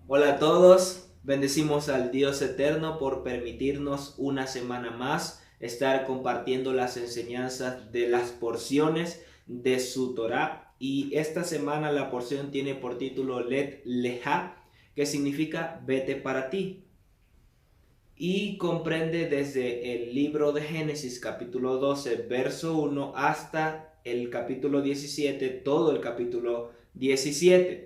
Hola a todos, bendecimos al Dios eterno por permitirnos una semana más estar compartiendo las enseñanzas de las porciones de su Torá. Y esta semana la porción tiene por título Let Leha, que significa vete para ti. Y comprende desde el libro de Génesis capítulo 12 verso 1 hasta el capítulo 17, todo el capítulo 17.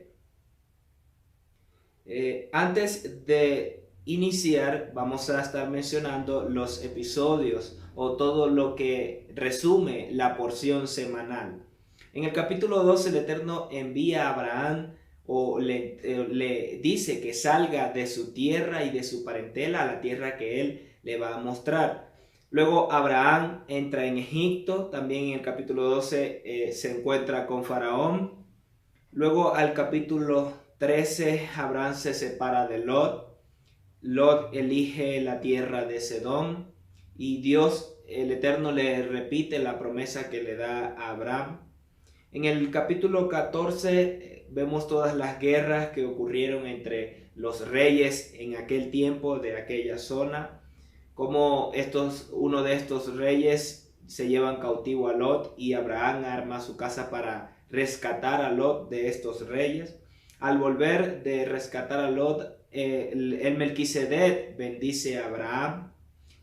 Antes de iniciar, vamos a estar mencionando los episodios o todo lo que resume la porción semanal. En el capítulo 12, el Eterno envía a Abraham o le dice que salga de su tierra y de su parentela a la tierra que él le va a mostrar. Luego Abraham entra en Egipto, también en el capítulo 12 se encuentra con Faraón. Luego al capítulo 13, Abraham se separa de Lot. Lot elige la tierra de Sedón y Dios, el Eterno, le repite la promesa que le da a Abraham. En el capítulo 14 vemos todas las guerras que ocurrieron entre los reyes en aquel tiempo de aquella zona, como uno de estos reyes se llevan cautivo a Lot y Abraham arma su casa para rescatar a Lot de estos reyes. Al volver de rescatar a Lot, el Melquisedec bendice a Abraham.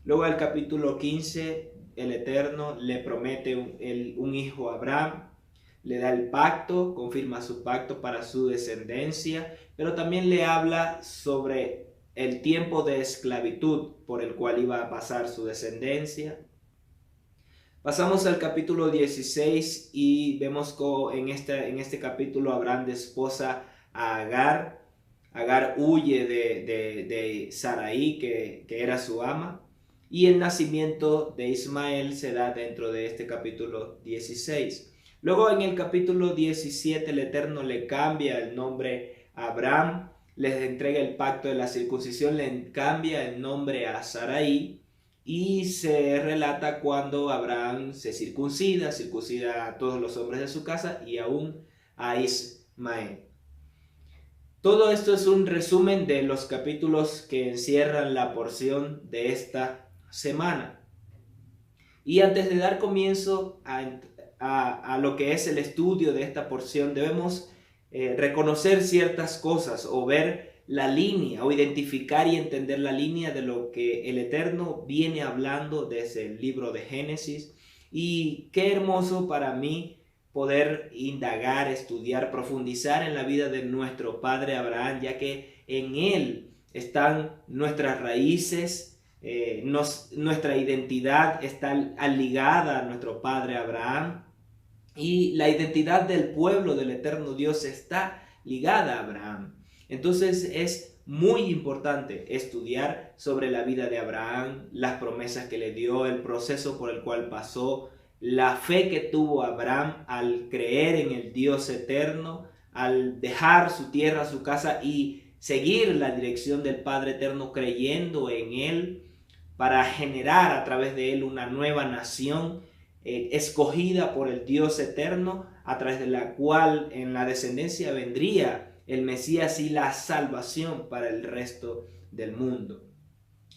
Luego al capítulo 15, el Eterno le promete un hijo a Abraham, le da el pacto, confirma su pacto para su descendencia, pero también le habla sobre el tiempo de esclavitud por el cual iba a pasar su descendencia. Pasamos al capítulo 16 y vemos que en este capítulo Abraham desposa a Agar. Agar huye de Sarai, que era su ama, y el nacimiento de Ismael se da dentro de este capítulo 16. Luego en el capítulo 17 el Eterno le cambia el nombre a Abraham, les entrega el pacto de la circuncisión, le cambia el nombre a Sarai y se relata cuando Abraham se circuncida a todos los hombres de su casa y aún a Ismael. Todo esto es un resumen de los capítulos que encierran la porción de esta semana. Y antes de dar comienzo a lo que es el estudio de esta porción, debemos reconocer ciertas cosas o ver la línea o identificar y entender la línea de lo que el Eterno viene hablando desde el libro de Génesis. Y qué hermoso para mí poder indagar, estudiar, profundizar en la vida de nuestro padre Abraham, ya que en él están nuestras raíces, nuestra identidad está ligada a nuestro padre Abraham y la identidad del pueblo del eterno Dios está ligada a Abraham. Entonces es muy importante estudiar sobre la vida de Abraham, las promesas que le dio, el proceso por el cual pasó, la fe que tuvo Abraham al creer en el Dios eterno, al dejar su tierra, su casa y seguir la dirección del Padre eterno creyendo en él para generar a través de él una nueva nación escogida por el Dios eterno, a través de la cual en la descendencia vendría el Mesías y la salvación para el resto del mundo.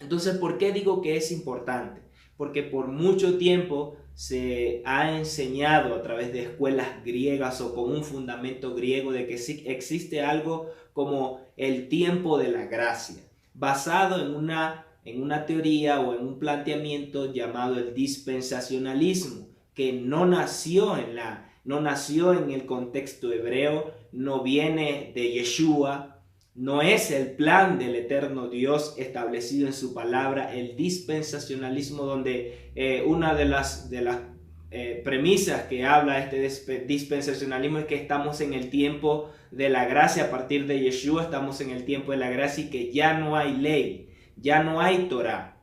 Entonces, ¿por qué digo que es importante? Porque por mucho tiempo se ha enseñado a través de escuelas griegas o con un fundamento griego de que sí existe algo como el tiempo de la gracia, basado en una teoría o en un planteamiento llamado el dispensacionalismo, que no nació en el contexto hebreo, no viene de Yeshua, no es el plan del eterno Dios establecido en su palabra. El dispensacionalismo, donde una de las premisas que habla este dispensacionalismo es que estamos en el tiempo de la gracia. A partir de Yeshua estamos en el tiempo de la gracia y que ya no hay ley, ya no hay Torah.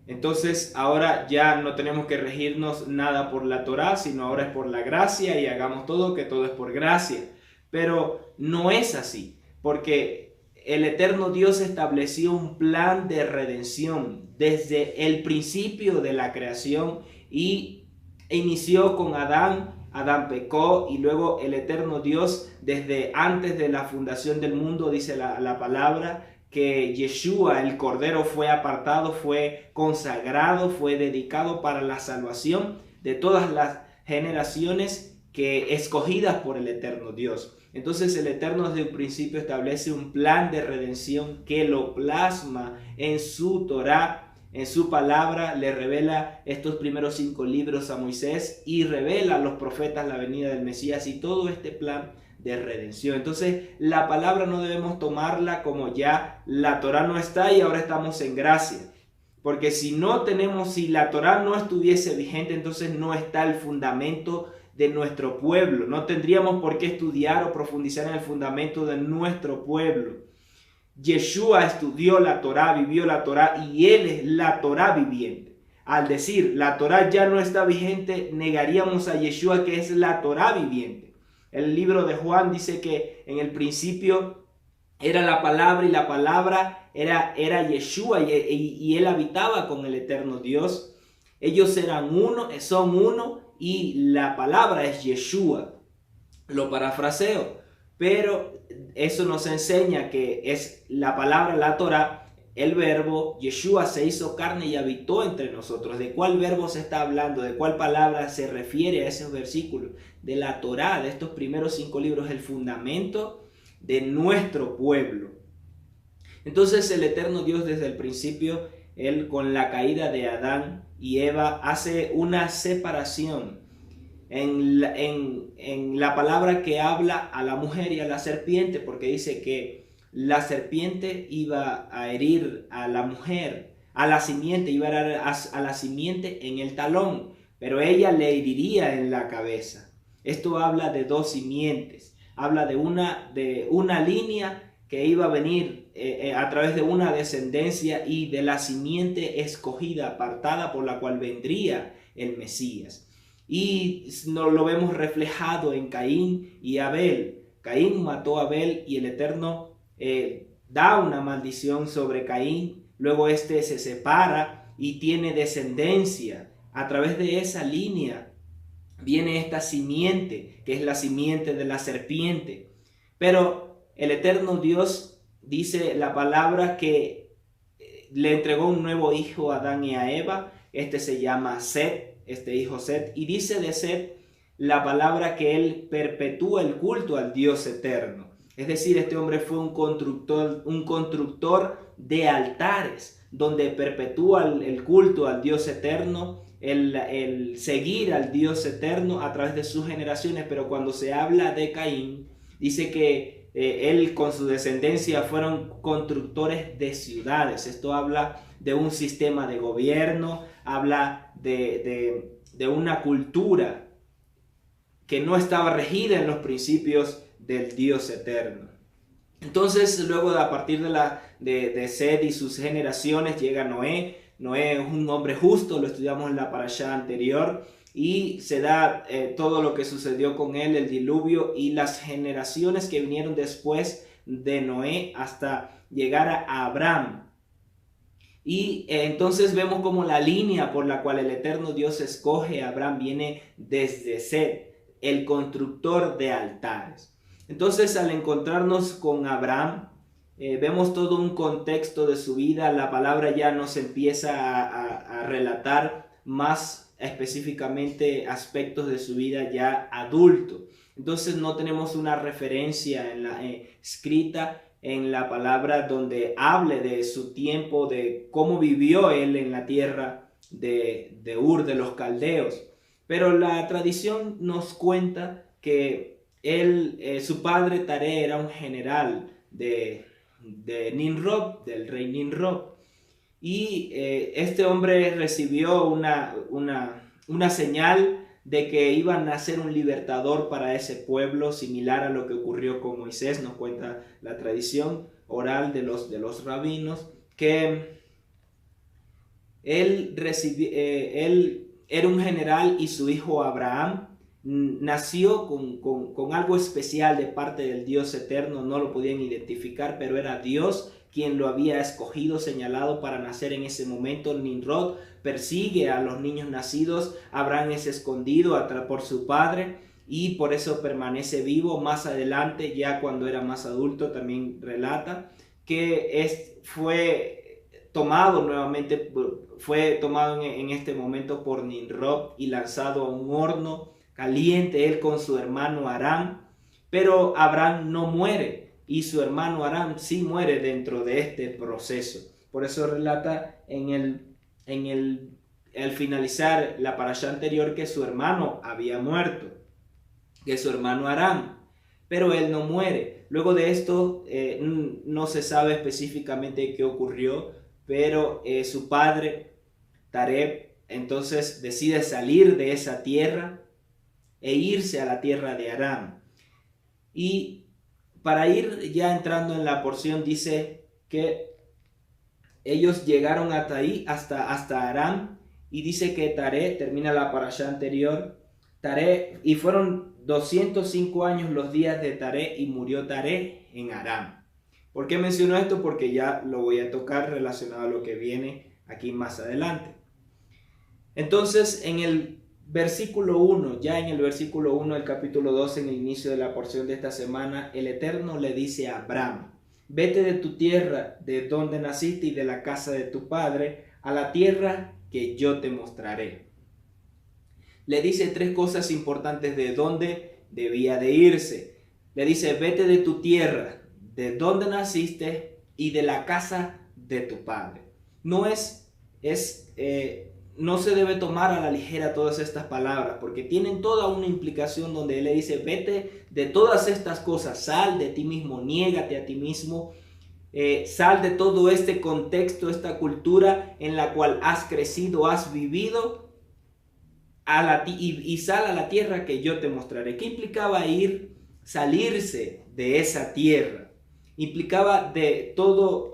Entonces ahora ya no tenemos que regirnos nada por la Torah, sino ahora es por la gracia y hagamos todo, que todo es por gracia. Pero no es así, porque el eterno Dios estableció un plan de redención desde el principio de la creación y inició con Adán Adán pecó y luego el eterno Dios, desde antes de la fundación del mundo, dice la palabra, que Yeshua, el Cordero, fue apartado, fue consagrado, fue dedicado para la salvación de todas las generaciones que escogidas por el eterno Dios. Entonces el Eterno desde un principio establece un plan de redención que lo plasma en su Torá. En su palabra le revela estos primeros 5 libros a Moisés y revela a los profetas la venida del Mesías y todo este plan de redención. Entonces la palabra no debemos tomarla como ya la Torá no está y ahora estamos en gracia. Porque si la Torá no estuviese vigente, entonces no está el fundamento de nuestro pueblo. No tendríamos por qué estudiar o profundizar en el fundamento de nuestro pueblo. Yeshua estudió la Torá, vivió la Torá y él es la Torá viviente. Al decir la Torá ya no está vigente, negaríamos a Yeshua que es la Torá viviente. El libro de Juan dice que en el principio era la palabra y la palabra era Yeshua y él habitaba con el eterno Dios. Ellos eran uno, son uno y la palabra es Yeshua. Lo parafraseo, pero eso nos enseña que es la palabra, la Torá, el verbo. Yeshua se hizo carne y habitó entre nosotros. ¿De cuál verbo se está hablando? ¿De cuál palabra se refiere a esos versículos? De la Torá, de estos primeros 5 libros, el fundamento de nuestro pueblo. Entonces el eterno Dios desde el principio, él con la caída de Adán y Eva hace una separación en la palabra que habla a la mujer y a la serpiente, porque dice que la serpiente iba a herir a la mujer, a la simiente, iba a herir a la simiente en el talón, pero ella le heriría en la cabeza. Esto habla de 2 simientes, habla de una línea que iba a venir a través de una descendencia y de la simiente escogida, apartada, por la cual vendría el Mesías. Y nos lo vemos reflejado en Caín y Abel. Caín mató a Abel y el Eterno da una maldición sobre Caín. Luego este se separa y tiene descendencia. A través de esa línea viene esta simiente, que es la simiente de la serpiente. Pero el Eterno Dios, dice la palabra, que le entregó un nuevo hijo a Adán y a Eva. Este se llama Set. Este hijo Set, y dice de Set la palabra que él perpetúa el culto al Dios eterno. Es decir, este hombre fue un constructor de altares, donde perpetúa el culto al Dios eterno, el seguir al Dios eterno a través de sus generaciones. Pero cuando se habla de Caín, dice que él con su descendencia fueron constructores de ciudades. Esto habla de un sistema de gobierno, habla de una cultura que no estaba regida en los principios del Dios eterno. Entonces, luego a partir de Set y sus generaciones llega Noé. Noé es un hombre justo, lo estudiamos en la parashá anterior, y se da todo lo que sucedió con él, el diluvio y las generaciones que vinieron después de Noé hasta llegar a Abraham. Y entonces vemos como la línea por la cual el eterno Dios escoge a Abraham viene desde Set, el constructor de altares. Entonces, al encontrarnos con Abraham, vemos todo un contexto de su vida. La palabra ya nos empieza a relatar más específicamente aspectos de su vida ya adulto. Entonces no tenemos una referencia escrita en la palabra donde hable de su tiempo, de cómo vivió él en la tierra de Ur de los Caldeos. Pero la tradición nos cuenta que su padre Taré era un general de Nimrod, del rey Nimrod. Y este hombre recibió una señal de que iba a nacer un libertador para ese pueblo, similar a lo que ocurrió con Moisés. Nos cuenta la tradición oral de los rabinos, que él era un general y su hijo Abraham nació con algo especial de parte del Dios eterno. No lo podían identificar, pero era Dios quien lo había escogido, señalado para nacer en ese momento. Nimrod persigue a los niños nacidos. Abraham es escondido por su padre y por eso permanece vivo. Más adelante, ya cuando era más adulto, también relata que fue tomado nuevamente, fue tomado en este momento por Nimrod y lanzado a un horno caliente, él con su hermano Aram. Pero Abraham no muere y su hermano Aram sí muere dentro de este proceso. Por eso relata al finalizar la parashá anterior que su hermano había muerto, que su hermano Aram, pero él no muere. Luego de esto no se sabe específicamente qué ocurrió, pero su padre Tareb entonces decide salir de esa tierra e irse a la tierra de Aram. Y para ir ya entrando en la porción, dice que ellos llegaron hasta ahí, hasta Aram, y dice que Taré, termina la parashá anterior, Taré, y fueron 205 años los días de Taré, y murió Taré en Aram. ¿Por qué menciono esto? Porque ya lo voy a tocar relacionado a lo que viene aquí más adelante. Entonces, en el versículo 1, ya en el versículo 1 del capítulo 2, en el inicio de la porción de esta semana, el Eterno le dice a Abraham: vete de tu tierra, de donde naciste y de la casa de tu padre, a la tierra que yo te mostraré. Le dice tres cosas importantes de dónde debía de irse. Le dice: vete de tu tierra, de donde naciste y de la casa de tu padre. No se debe tomar a la ligera todas estas palabras, porque tienen toda una implicación donde él le dice: vete de todas estas cosas, sal de ti mismo, niégate a ti mismo, sal de todo este contexto, esta cultura en la cual has crecido, has vivido, y sal a la tierra que yo te mostraré. ¿Qué implicaba salirse de esa tierra? Implicaba de toda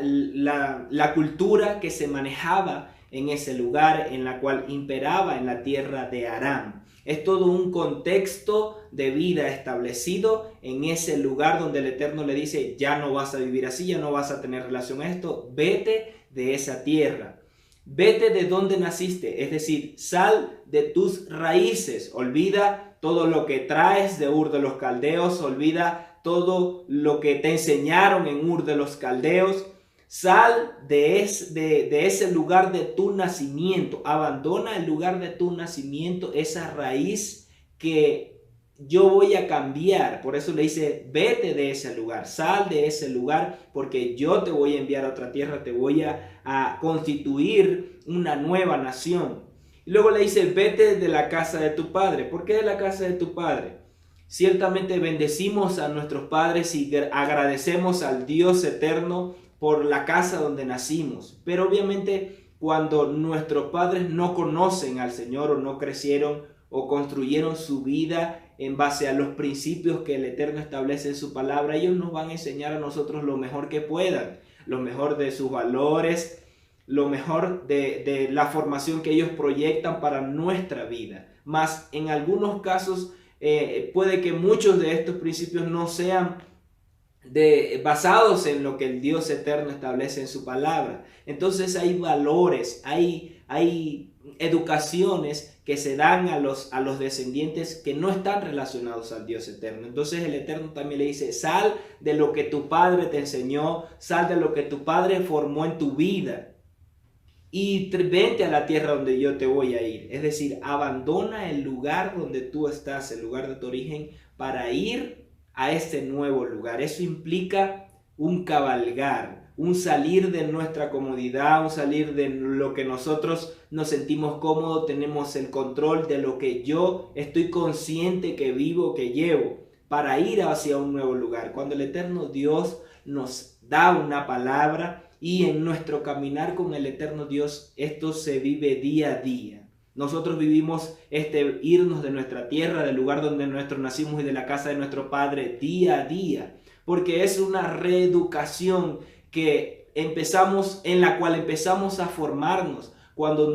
la cultura que se manejaba en ese lugar, en la cual imperaba en la tierra de Aram. Es todo un contexto de vida establecido en ese lugar donde el Eterno le dice: ya no vas a vivir así, ya no vas a tener relación a esto, vete de esa tierra. Vete de donde naciste, es decir, sal de tus raíces, olvida todo lo que traes de Ur de los Caldeos, olvida todo lo que te enseñaron en Ur de los Caldeos. Sal de ese lugar de tu nacimiento, abandona el lugar de tu nacimiento, esa raíz que yo voy a cambiar. Por eso le dice: vete de ese lugar, sal de ese lugar, porque yo te voy a enviar a otra tierra, te voy a constituir una nueva nación. Y luego le dice: vete de la casa de tu padre. ¿Por qué de la casa de tu padre? Ciertamente bendecimos a nuestros padres y agradecemos al Dios eterno por la casa donde nacimos. Pero obviamente cuando nuestros padres no conocen al Señor o no crecieron o construyeron su vida en base a los principios que el Eterno establece en su palabra, ellos nos van a enseñar a nosotros lo mejor que puedan, lo mejor de sus valores, lo mejor de la formación que ellos proyectan para nuestra vida. Mas en algunos casos puede que muchos de estos principios no sean basados en lo que el Dios eterno establece en su palabra. Entonces hay valores, hay educaciones que se dan a los descendientes que no están relacionados al Dios eterno. Entonces el Eterno también le dice: sal de lo que tu padre te enseñó, sal de lo que tu padre formó en tu vida y vente a la tierra donde yo te voy a ir. Es decir, abandona el lugar donde tú estás, el lugar de tu origen, para ir a este nuevo lugar. Eso implica un cabalgar, un salir de nuestra comodidad, un salir de lo que nosotros nos sentimos cómodos, tenemos el control de lo que yo estoy consciente que vivo, que llevo, para ir hacia un nuevo lugar. Cuando el eterno Dios nos da una palabra y en nuestro caminar con el eterno Dios, esto se vive día a día. Nosotros vivimos irnos de nuestra tierra, del lugar donde nosotros nacimos y de la casa de nuestro padre día a día, porque es una reeducación en la cual empezamos a formarnos cuando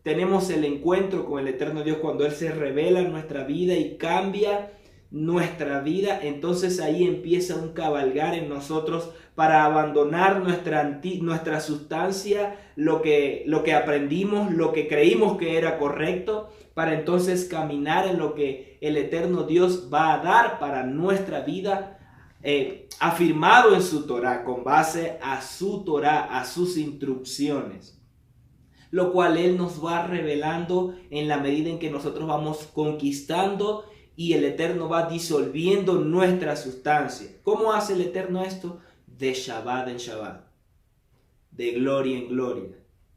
tenemos el encuentro con el eterno Dios, cuando Él se revela en nuestra vida y cambia nuestra vida, entonces ahí empieza un cabalgar en nosotros para abandonar nuestra sustancia, lo que aprendimos, lo que creímos que era correcto, para entonces caminar en lo que el eterno Dios va a dar para nuestra vida, afirmado en su Torah, con base a su Torah, a sus instrucciones, lo cual Él nos va revelando en la medida en que nosotros vamos conquistando y el Eterno va disolviendo nuestra sustancia. ¿Cómo hace el Eterno esto? De Shabbat en Shabbat, de gloria en gloria.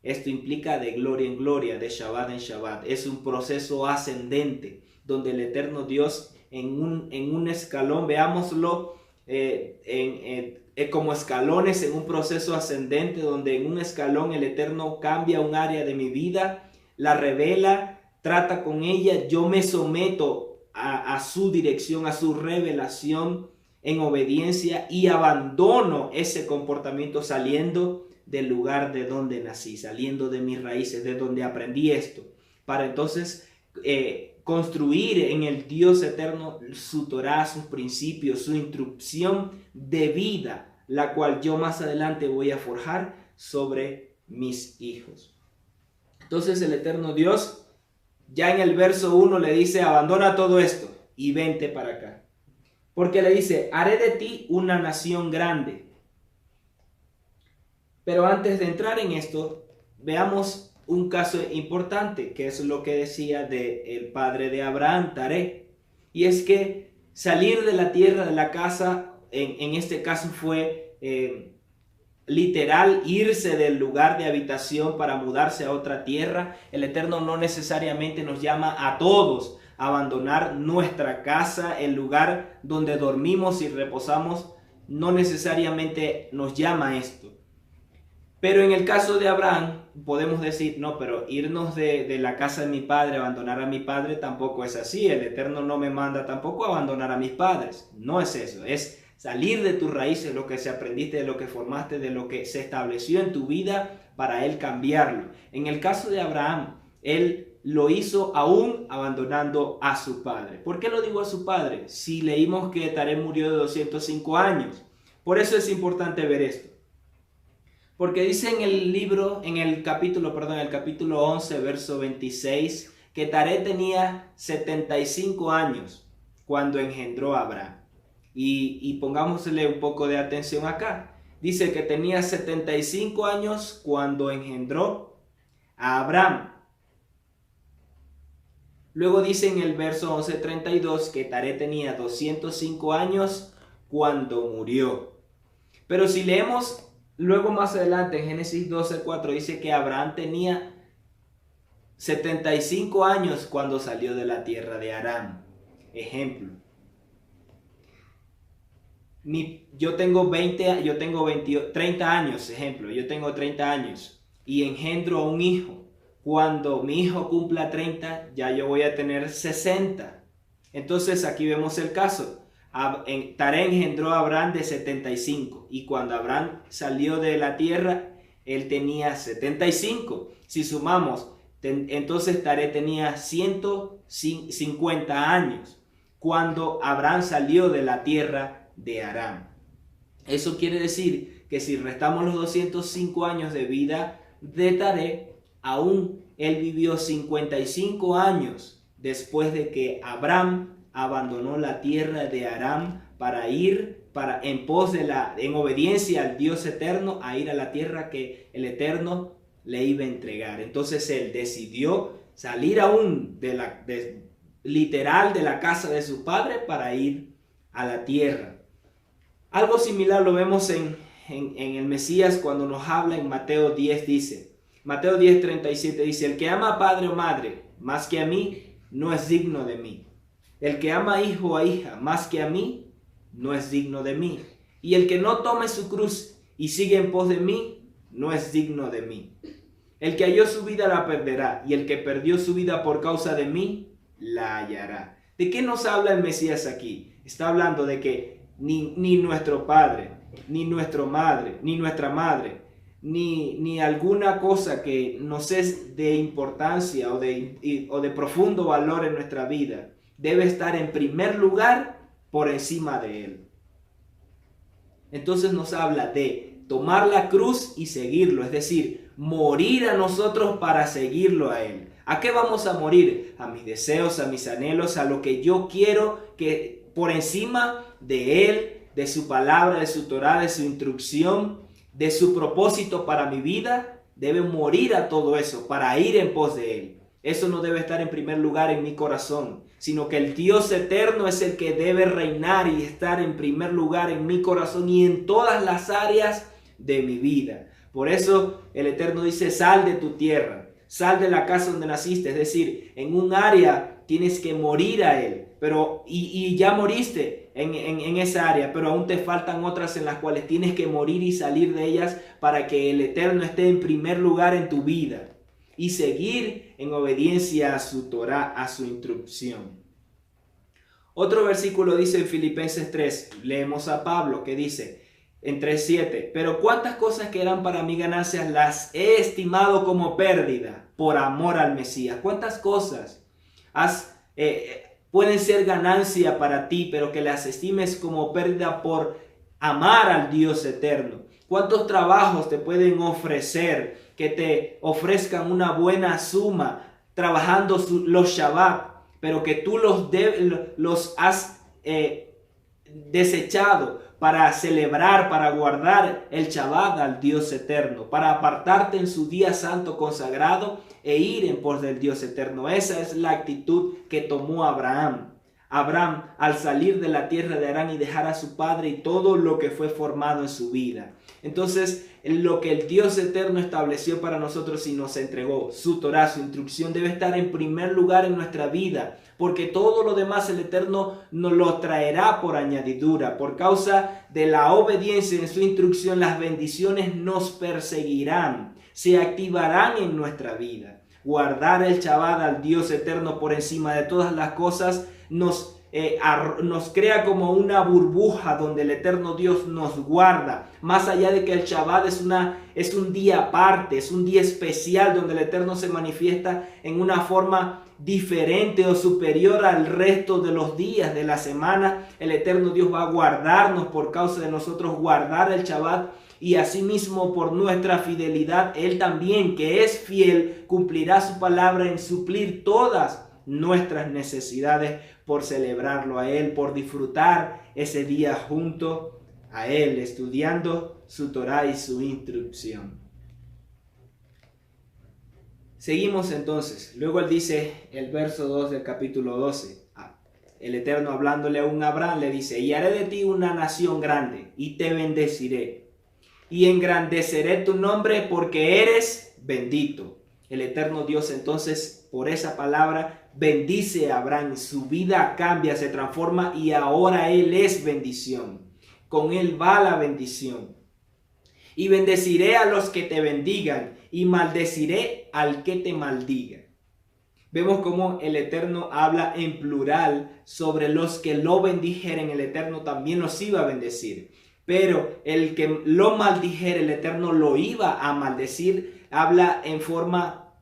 Esto implica de gloria en gloria, de Shabbat en Shabbat. Es un proceso ascendente donde el eterno Dios en un escalón, veámoslo como escalones en un proceso ascendente, donde en un escalón el eterno cambia un área de mi vida, la revela, trata con ella, yo me someto a su dirección, a su revelación en obediencia y abandono ese comportamiento saliendo del lugar de donde nací, saliendo de mis raíces, de donde aprendí esto, para entonces construir en el Dios eterno su Torah, sus principios, su instrucción de vida, la cual yo más adelante voy a forjar sobre mis hijos. Entonces el eterno Dios ya en el verso 1 le dice, abandona todo esto y vente para acá. Porque le dice, haré de ti una nación grande. Pero antes de entrar en esto, veamos un caso importante, que es lo que decía el padre de Abraham, Taré. Y es que salir de la tierra, de la casa, en este caso fue literal, irse del lugar de habitación para mudarse a otra tierra. El Eterno no necesariamente nos llama a todos a abandonar nuestra casa, el lugar donde dormimos y reposamos, no necesariamente nos llama a esto. Pero en el caso de Abraham podemos decir, no, pero irnos de la casa de mi padre, abandonar a mi padre, tampoco es así. El Eterno no me manda tampoco a abandonar a mis padres. No es eso, es salir de tus raíces, lo que se aprendiste, de lo que formaste, de lo que se estableció en tu vida, para él cambiarlo. En el caso de Abraham, él lo hizo aún abandonando a su padre. ¿Por qué lo digo a su padre? Si leímos que Taré murió de 205 años. Por eso es importante ver esto. Porque dice en el capítulo 11, verso 26, que Taré tenía 75 años cuando engendró a Abraham. Y pongámosle un poco de atención acá. Dice que tenía 75 años cuando engendró a Abraham. Luego dice en el verso 11:32 que Taré tenía 205 años cuando murió. Pero si leemos luego más adelante en Génesis 12:4 dice que Abraham tenía 75 años cuando salió de la tierra de Aram. Ejemplo. Yo tengo 30 años, ejemplo, yo tengo 30 años y engendro a un hijo. Cuando mi hijo cumpla 30, ya yo voy a tener 60. Entonces aquí vemos el caso. Taré engendró a Abraham de 75 y cuando Abraham salió de la tierra, él tenía 75. Si sumamos, entonces Taré tenía 150 años cuando Abraham salió de la tierra de Aram. Eso quiere decir que si restamos los 205 años de vida de Taré, aún él vivió 55 años después de que Abraham abandonó la tierra de Aram para ir en obediencia al Dios eterno, a ir a la tierra que el Eterno le iba a entregar. Entonces él decidió salir aún literal de la casa de su padre para ir a la tierra. Algo similar lo vemos en el Mesías cuando nos habla en Mateo 10, dice, Mateo 10:37 dice, el que ama a padre o madre más que a mí, no es digno de mí. El que ama a hijo o a hija más que a mí, no es digno de mí. Y el que no tome su cruz y sigue en pos de mí, no es digno de mí. El que halló su vida la perderá, y el que perdió su vida por causa de mí, la hallará. ¿De qué nos habla el Mesías aquí? Está hablando de que ni nuestro padre, ni nuestra madre, ni alguna cosa que nos es de importancia o de profundo valor en nuestra vida, debe estar en primer lugar por encima de él. Entonces nos habla de tomar la cruz y seguirlo, es decir, morir a nosotros para seguirlo a él. ¿A qué vamos a morir? A mis deseos, a mis anhelos, a lo que yo quiero, que por encima de él, de su palabra, de su Torá, de su instrucción, de su propósito para mi vida, debe morir a todo eso para ir en pos de él. Eso no debe estar en primer lugar en mi corazón, sino que el Dios eterno es el que debe reinar y estar en primer lugar en mi corazón y en todas las áreas de mi vida. Por eso el Eterno dice: sal de tu tierra, sal de la casa donde naciste. Es decir, en un área tienes que morir a él, y ya moriste en esa área, pero aún te faltan otras en las cuales tienes que morir y salir de ellas para que el Eterno esté en primer lugar en tu vida y seguir en obediencia a su Torá, a su instrucción. Otro versículo dice en Filipenses 3, leemos a Pablo que dice en 3:7: pero cuántas cosas que eran para mí ganancias las he estimado como pérdida por amor al Mesías. ¿Cuántas cosas pueden ser ganancia para ti, pero que las estimes como pérdida por amar al Dios eterno? ¿Cuántos trabajos te pueden ofrecer, que te ofrezcan una buena suma trabajando los Shabbat, pero que tú los has desechado para celebrar, para guardar el Shabbat al Dios eterno, para apartarte en su día santo consagrado e ir en pos del Dios eterno? Esa es la actitud que tomó Abraham. Abraham, al salir de la tierra de Harán y dejar a su padre y todo lo que fue formado en su vida. Entonces, lo que el Dios eterno estableció para nosotros y nos entregó, su Torá, su instrucción, debe estar en primer lugar en nuestra vida, porque todo lo demás el Eterno nos lo traerá por añadidura. Por causa de la obediencia en su instrucción, las bendiciones nos perseguirán, se activarán en nuestra vida. Guardar el Shabbat al Dios eterno por encima de todas las cosas nos crea como una burbuja donde el eterno Dios nos guarda. Más allá de que el Shabbat es un día aparte, es un día especial donde el eterno se manifiesta en una forma diferente o superior al resto de los días de la semana. El eterno Dios va a guardarnos por causa de nosotros guardar el Shabbat, y asimismo por nuestra fidelidad Él también, que es fiel, cumplirá su palabra en suplir todas nuestras necesidades por celebrarlo a Él, por disfrutar ese día junto a Él, estudiando su Torá y su instrucción. Seguimos entonces. Luego Él dice, el verso 2 del capítulo 12, el Eterno hablándole a un Abraham le dice: y haré de ti una nación grande y te bendeciré y engrandeceré tu nombre porque eres bendito. El eterno Dios entonces, por esa palabra, bendice a Abraham. Su vida cambia, se transforma y ahora él es bendición. Con él va la bendición. Y bendeciré a los que te bendigan y maldeciré al que te maldiga. Vemos cómo el Eterno habla en plural sobre los que lo bendijeren. El Eterno también los iba a bendecir. Pero el que lo maldijere, el Eterno lo iba a maldecir. Habla en forma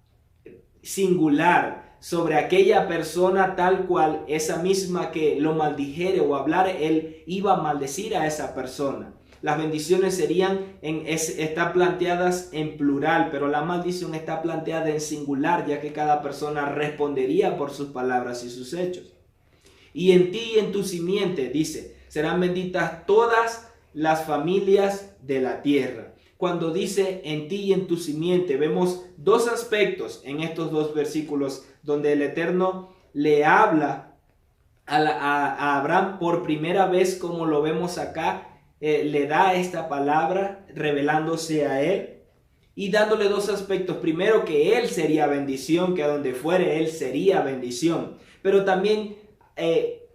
singular sobre aquella persona tal cual, esa misma que lo maldijere o hablare, él iba a maldecir a esa persona. Las bendiciones están planteadas en plural, pero la maldición está planteada en singular, ya que cada persona respondería por sus palabras y sus hechos. Y en ti y en tu simiente, dice, serán benditas todas las familias de la tierra. Cuando dice en ti y en tu simiente, vemos dos aspectos en estos dos versículos donde el Eterno le habla a Abraham por primera vez, como lo vemos acá. Le da esta palabra revelándose a él y dándole dos aspectos. Primero, que él sería bendición, que a donde fuere él sería bendición. Pero también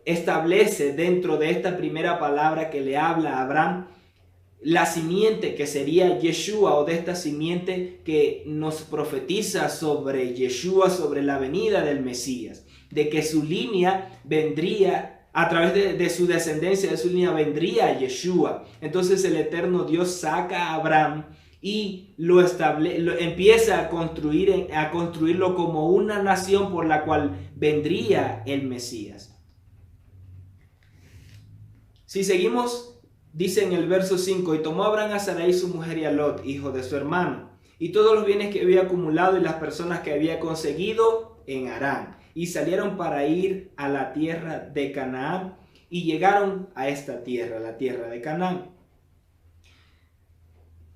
establece dentro de esta primera palabra que le habla a Abraham la simiente que sería Yeshua, o de esta simiente que nos profetiza sobre Yeshua, sobre la venida del Mesías, de que su línea vendría. A través de su descendencia, de su línea, vendría Yeshua. Entonces el eterno Dios saca a Abraham y empieza a construirlo como una nación por la cual vendría el Mesías. Si seguimos, dice en el verso 5, y tomó Abraham a Sarai su mujer y a Lot, hijo de su hermano, y todos los bienes que había acumulado y las personas que había conseguido en Harán, y salieron para ir a la tierra de Canaán, y llegaron a esta tierra, la tierra de Canaán.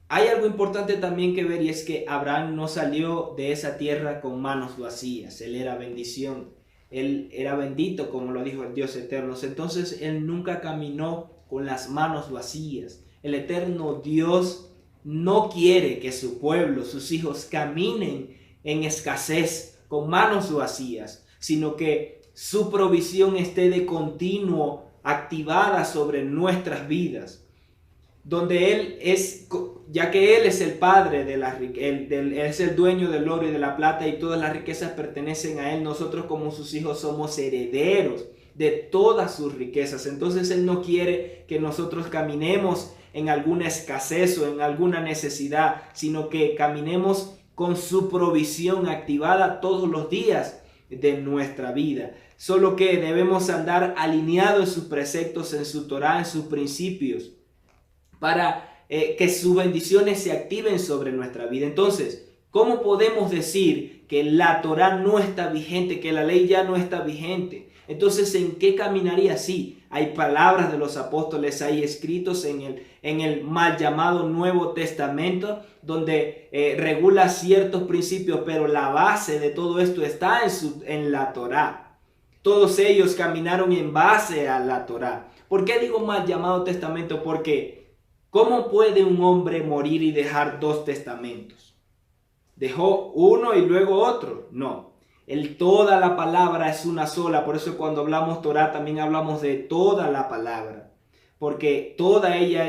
Hay algo importante también que ver, y es que Abraham no salió de esa tierra con manos vacías. Él era bendición, él era bendito, como lo dijo el Dios eterno. Entonces él nunca caminó con las manos vacías. El eterno Dios no quiere que su pueblo, sus hijos, caminen en escasez, con manos vacías, sino que su provisión esté de continuo activada sobre nuestras vidas, donde Él es, ya que Él es el Padre de la riqueza, Él es el dueño del oro y de la plata, y todas las riquezas pertenecen a Él. Nosotros como sus hijos somos herederos de todas sus riquezas. Entonces Él no quiere que nosotros caminemos en alguna escasez o en alguna necesidad, sino que caminemos con su provisión activada todos los días de nuestra vida. Solo que debemos andar alineados en sus preceptos, en su Torá, en sus principios, para que sus bendiciones se activen sobre nuestra vida. Entonces, ¿cómo podemos decir que la Torá no está vigente, que la ley ya no está vigente? Entonces, ¿en qué caminaría? Sí, hay palabras de los apóstoles, hay escritos en el mal llamado Nuevo Testamento, donde regula ciertos principios, pero la base de todo esto está en la Torá. Todos ellos caminaron en base a la Torá. ¿Por qué digo mal llamado testamento? Porque ¿cómo puede un hombre morir y dejar dos testamentos? ¿Dejó uno y luego otro? No. Toda la palabra es una sola. Por eso cuando hablamos Torá también hablamos de toda la palabra. Porque toda ella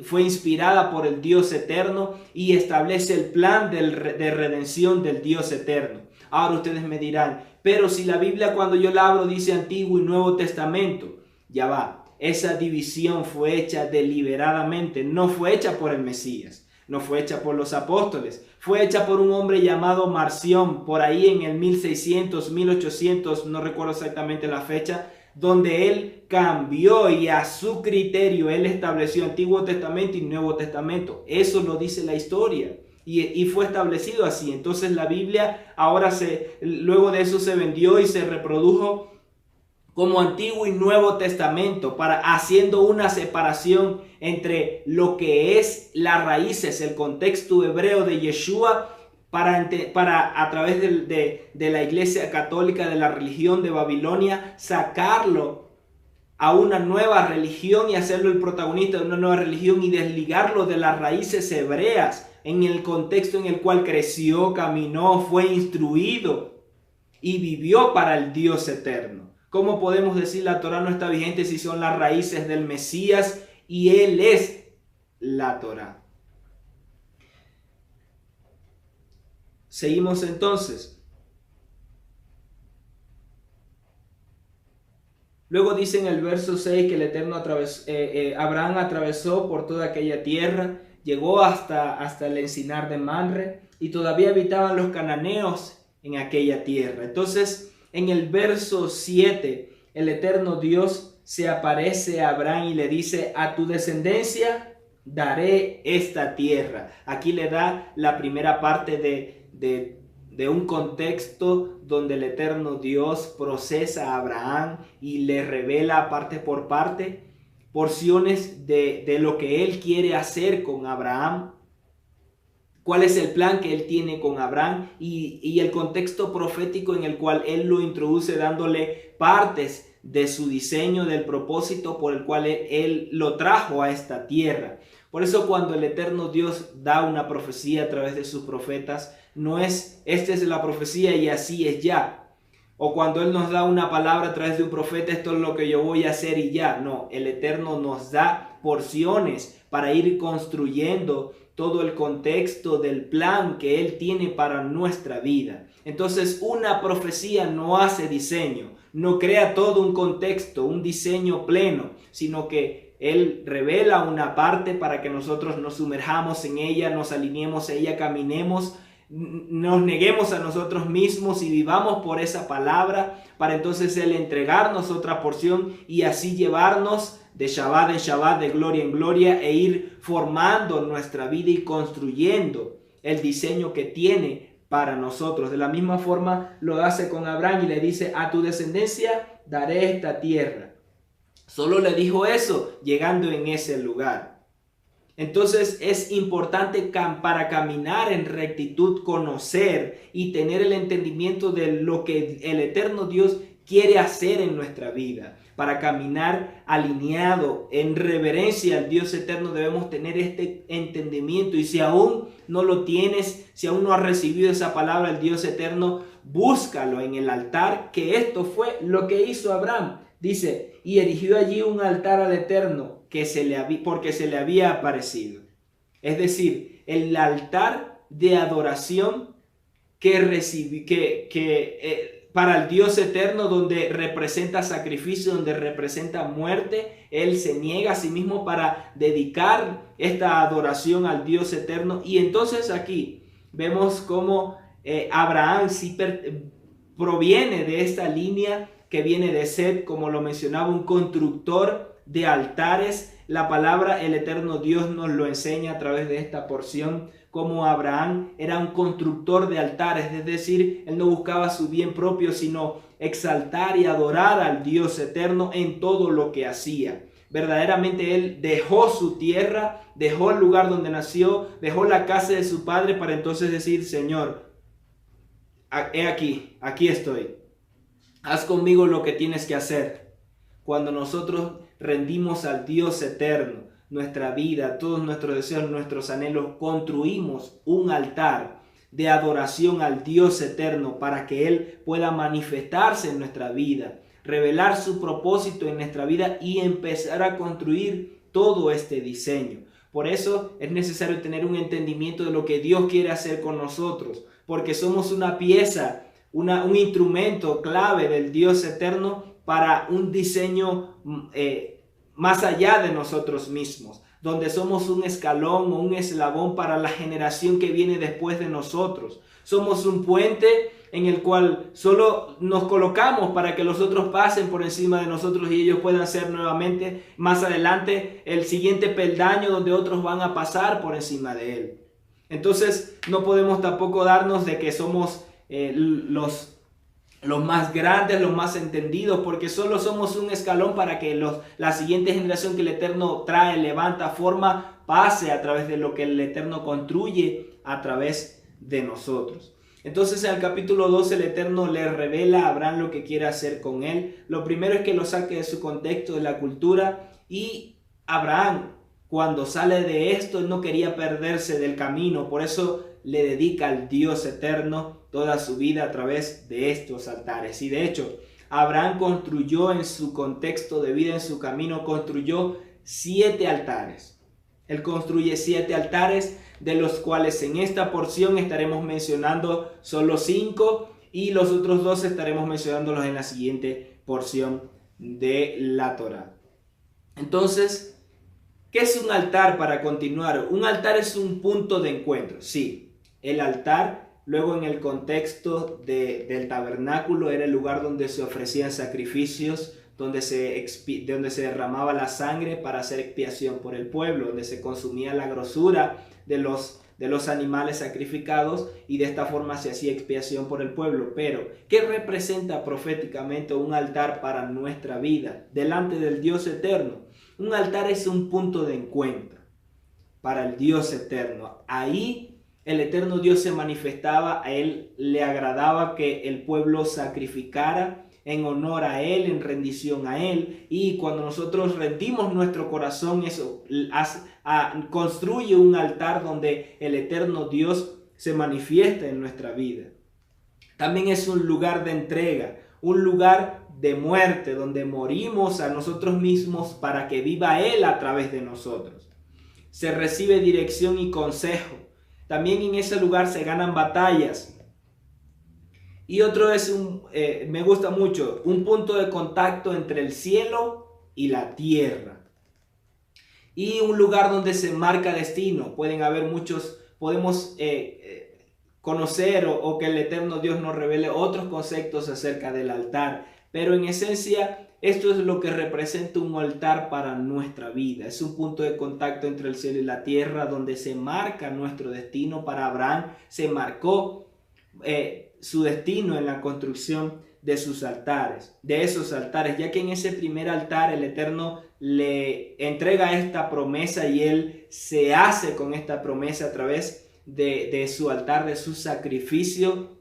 fue inspirada por el Dios eterno y establece el plan de redención del Dios eterno. Ahora ustedes me dirán, pero si la Biblia cuando yo la abro dice Antiguo y Nuevo Testamento, ya va. Esa división fue hecha deliberadamente, no fue hecha por el Mesías, no fue hecha por los apóstoles, fue hecha por un hombre llamado Marción, por ahí en el 1600, 1800, no recuerdo exactamente la fecha, donde él cambió y a su criterio él estableció Antiguo Testamento y Nuevo Testamento. Eso lo dice la historia. Y fue establecido así. Entonces la Biblia ahora luego de eso se vendió y se reprodujo como Antiguo y Nuevo Testamento, haciendo una separación entre lo que es las raíces, el contexto hebreo de Yeshua, para a través de la Iglesia Católica, de la religión de Babilonia, sacarlo a una nueva religión y hacerlo el protagonista de una nueva religión y desligarlo de las raíces hebreas en el contexto en el cual creció, caminó, fue instruido y vivió para el Dios eterno. ¿Cómo podemos decir la Torá no está vigente si son las raíces del Mesías y Él es la Torá? Seguimos entonces. Luego dice en el verso 6 que el Eterno Abraham atravesó por toda aquella tierra, llegó hasta el encinar de Manre y todavía habitaban los cananeos en aquella tierra. Entonces, en el verso 7, el eterno Dios se aparece a Abraham y le dice, a tu descendencia daré esta tierra. Aquí le da la primera parte de un contexto donde el eterno Dios procesa a Abraham y le revela parte por parte porciones de lo que Él quiere hacer con Abraham. ¿Cuál es el plan que Él tiene con Abraham? Y el contexto profético en el cual Él lo introduce dándole partes de su diseño, del propósito por el cual Él lo trajo a esta tierra. Por eso cuando el eterno Dios da una profecía a través de sus profetas, no es, esta es la profecía y así es ya. O cuando Él nos da una palabra a través de un profeta, esto es lo que yo voy a hacer y ya. No, el Eterno nos da porciones para ir construyendo todo el contexto del plan que Él tiene para nuestra vida. Entonces, una profecía no hace diseño, no crea todo un contexto, un diseño pleno, sino que Él revela una parte para que nosotros nos sumerjamos en ella, nos alineemos a ella, caminemos, nos neguemos a nosotros mismos y vivamos por esa palabra, para entonces Él entregarnos otra porción y así llevarnos de Shabbat en Shabbat, de gloria en gloria, e ir formando nuestra vida y construyendo el diseño que tiene para nosotros. De la misma forma lo hace con Abraham y le dice: a tu descendencia daré esta tierra. Solo le dijo eso llegando en ese lugar. Entonces es importante para caminar en rectitud, conocer y tener el entendimiento de lo que el eterno Dios quiere hacer en nuestra vida. Para caminar alineado en reverencia al Dios eterno debemos tener este entendimiento. Y si aún no lo tienes, si aún no has recibido esa palabra del Dios eterno, búscalo en el altar, que esto fue lo que hizo Abraham. Dice: y erigió allí un altar al Eterno porque se le había aparecido. Es decir, el altar de adoración para el Dios eterno, donde representa sacrificio, donde representa muerte. Él se niega a sí mismo para dedicar esta adoración al Dios eterno. Y entonces aquí vemos cómo Abraham sí proviene de esta línea que viene de Set, como lo mencionaba, un constructor de altares. La palabra el eterno Dios nos lo enseña a través de esta porción, como Abraham era un constructor de altares, es decir, él no buscaba su bien propio, sino exaltar y adorar al Dios eterno en todo lo que hacía. Verdaderamente él dejó su tierra, dejó el lugar donde nació, dejó la casa de su padre para entonces decir: Señor, he aquí estoy. Haz conmigo lo que tienes que hacer. Cuando nosotros rendimos al Dios eterno nuestra vida, todos nuestros deseos, nuestros anhelos, construimos un altar de adoración al Dios eterno para que Él pueda manifestarse en nuestra vida, revelar su propósito en nuestra vida y empezar a construir todo este diseño. Por eso es necesario tener un entendimiento de lo que Dios quiere hacer con nosotros, porque somos una pieza, un instrumento clave del Dios eterno para un diseño más allá de nosotros mismos, donde somos un escalón o un eslabón para la generación que viene después de nosotros. Somos un puente en el cual solo nos colocamos para que los otros pasen por encima de nosotros y ellos puedan ser nuevamente más adelante el siguiente peldaño donde otros van a pasar por encima de él. Entonces no podemos tampoco darnos de que somos los más grandes, los más entendidos, porque solo somos un escalón para que la siguiente generación que el Eterno trae, levanta, forma, pase a través de lo que el Eterno construye a través de nosotros. Entonces en el capítulo 12 el Eterno le revela a Abraham lo que quiere hacer con él. Lo primero es que lo saque de su contexto, de la cultura, y Abraham, cuando sale de esto, él no quería perderse del camino, por eso le dedica al Dios eterno toda su vida a través de estos altares. Y de hecho, Abraham construyó en su contexto de vida, en su camino, construyó 7 altares. Él construye 7 altares, de los cuales en esta porción estaremos mencionando solo 5 y los otros 2 estaremos mencionándolos en la siguiente porción de la Torá. Entonces, ¿qué es un altar para continuar? Un altar es un punto de encuentro, sí. El altar, luego en el contexto del tabernáculo, era el lugar donde se ofrecían sacrificios, donde se derramaba la sangre para hacer expiación por el pueblo, donde se consumía la grosura de los animales sacrificados y de esta forma se hacía expiación por el pueblo. Pero, ¿qué representa proféticamente un altar para nuestra vida delante del Dios eterno? Un altar es un punto de encuentro para el Dios eterno. Ahí el eterno Dios se manifestaba, a él le agradaba que el pueblo sacrificara en honor a él, en rendición a él. Y cuando nosotros rendimos nuestro corazón, eso construye un altar donde el eterno Dios se manifiesta en nuestra vida. También es un lugar de entrega, un lugar de muerte, donde morimos a nosotros mismos para que viva Él a través de nosotros. Se recibe dirección y consejo. También en ese lugar se ganan batallas. Y otro es me gusta mucho, un punto de contacto entre el cielo y la tierra. y un lugar donde se marca destino. Pueden haber muchos, podemos conocer o que el eterno Dios nos revele otros conceptos acerca del altar, pero en esencia esto es lo que representa un altar para nuestra vida. Es un punto de contacto entre el cielo y la tierra donde se marca nuestro destino. Para Abraham se marcó su destino en la construcción de sus altares, de esos altares, ya que en ese primer altar el Eterno le entrega esta promesa y él se hace con esta promesa a través de su altar, de su sacrificio,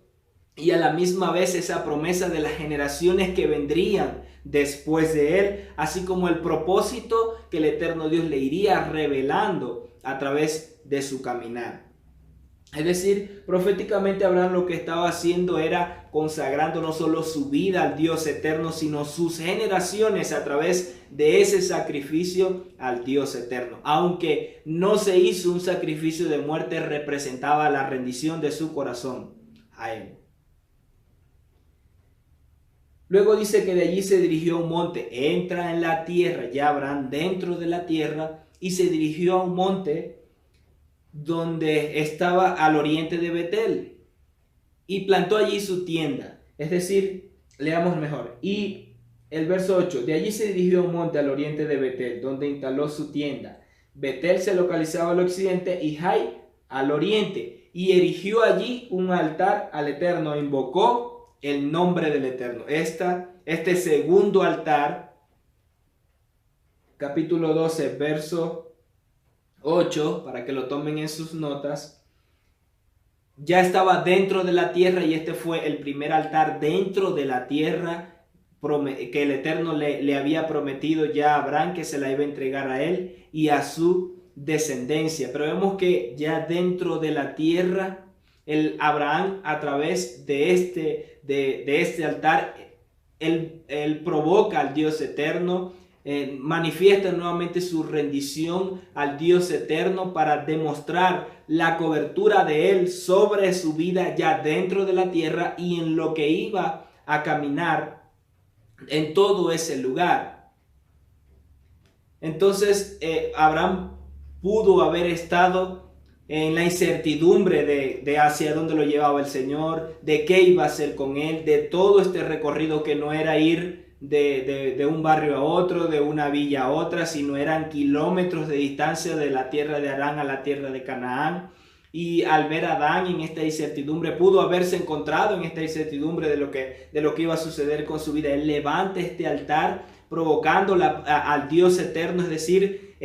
y a la misma vez esa promesa de las generaciones que vendrían después de él, así como el propósito que el eterno Dios le iría revelando a través de su caminar. Es decir, proféticamente Abraham lo que estaba haciendo era consagrando no solo su vida al Dios eterno, sino sus generaciones a través de ese sacrificio al Dios eterno. Aunque no se hizo un sacrificio de muerte, representaba la rendición de su corazón a él. Luego dice que de allí se dirigió a un monte, entra en la tierra, ya Abraham dentro de la tierra, y se dirigió a un monte donde estaba al oriente de Betel y plantó allí su tienda. Es decir, leamos mejor. Y el verso 8, de allí se dirigió a un monte al oriente de Betel, donde instaló su tienda. Betel se localizaba al occidente y Jai al oriente, y erigió allí un altar al Eterno, invocó el nombre del Eterno. Este segundo altar, capítulo 12, verso 8, para que lo tomen en sus notas, ya estaba dentro de la tierra, y este fue el primer altar dentro de la tierra que el Eterno le había prometido ya a Abraham, que se la iba a entregar a él y a su descendencia. Pero vemos que ya dentro de la tierra, el Abraham, a través de este altar, él provoca al Dios eterno, manifiesta nuevamente su rendición al Dios eterno para demostrar la cobertura de él sobre su vida ya dentro de la tierra y en lo que iba a caminar en todo ese lugar. Entonces Abraham pudo haber estado en la incertidumbre de hacia dónde lo llevaba el Señor, de qué iba a hacer con él, de todo este recorrido que no era ir de un barrio a otro, de una villa a otra, sino eran kilómetros de distancia de la tierra de Harán a la tierra de Canaán. Y al ver a Adán en esta incertidumbre, pudo haberse encontrado en esta incertidumbre de lo que iba a suceder con su vida. Él levanta este altar provocando al Dios eterno, es decir,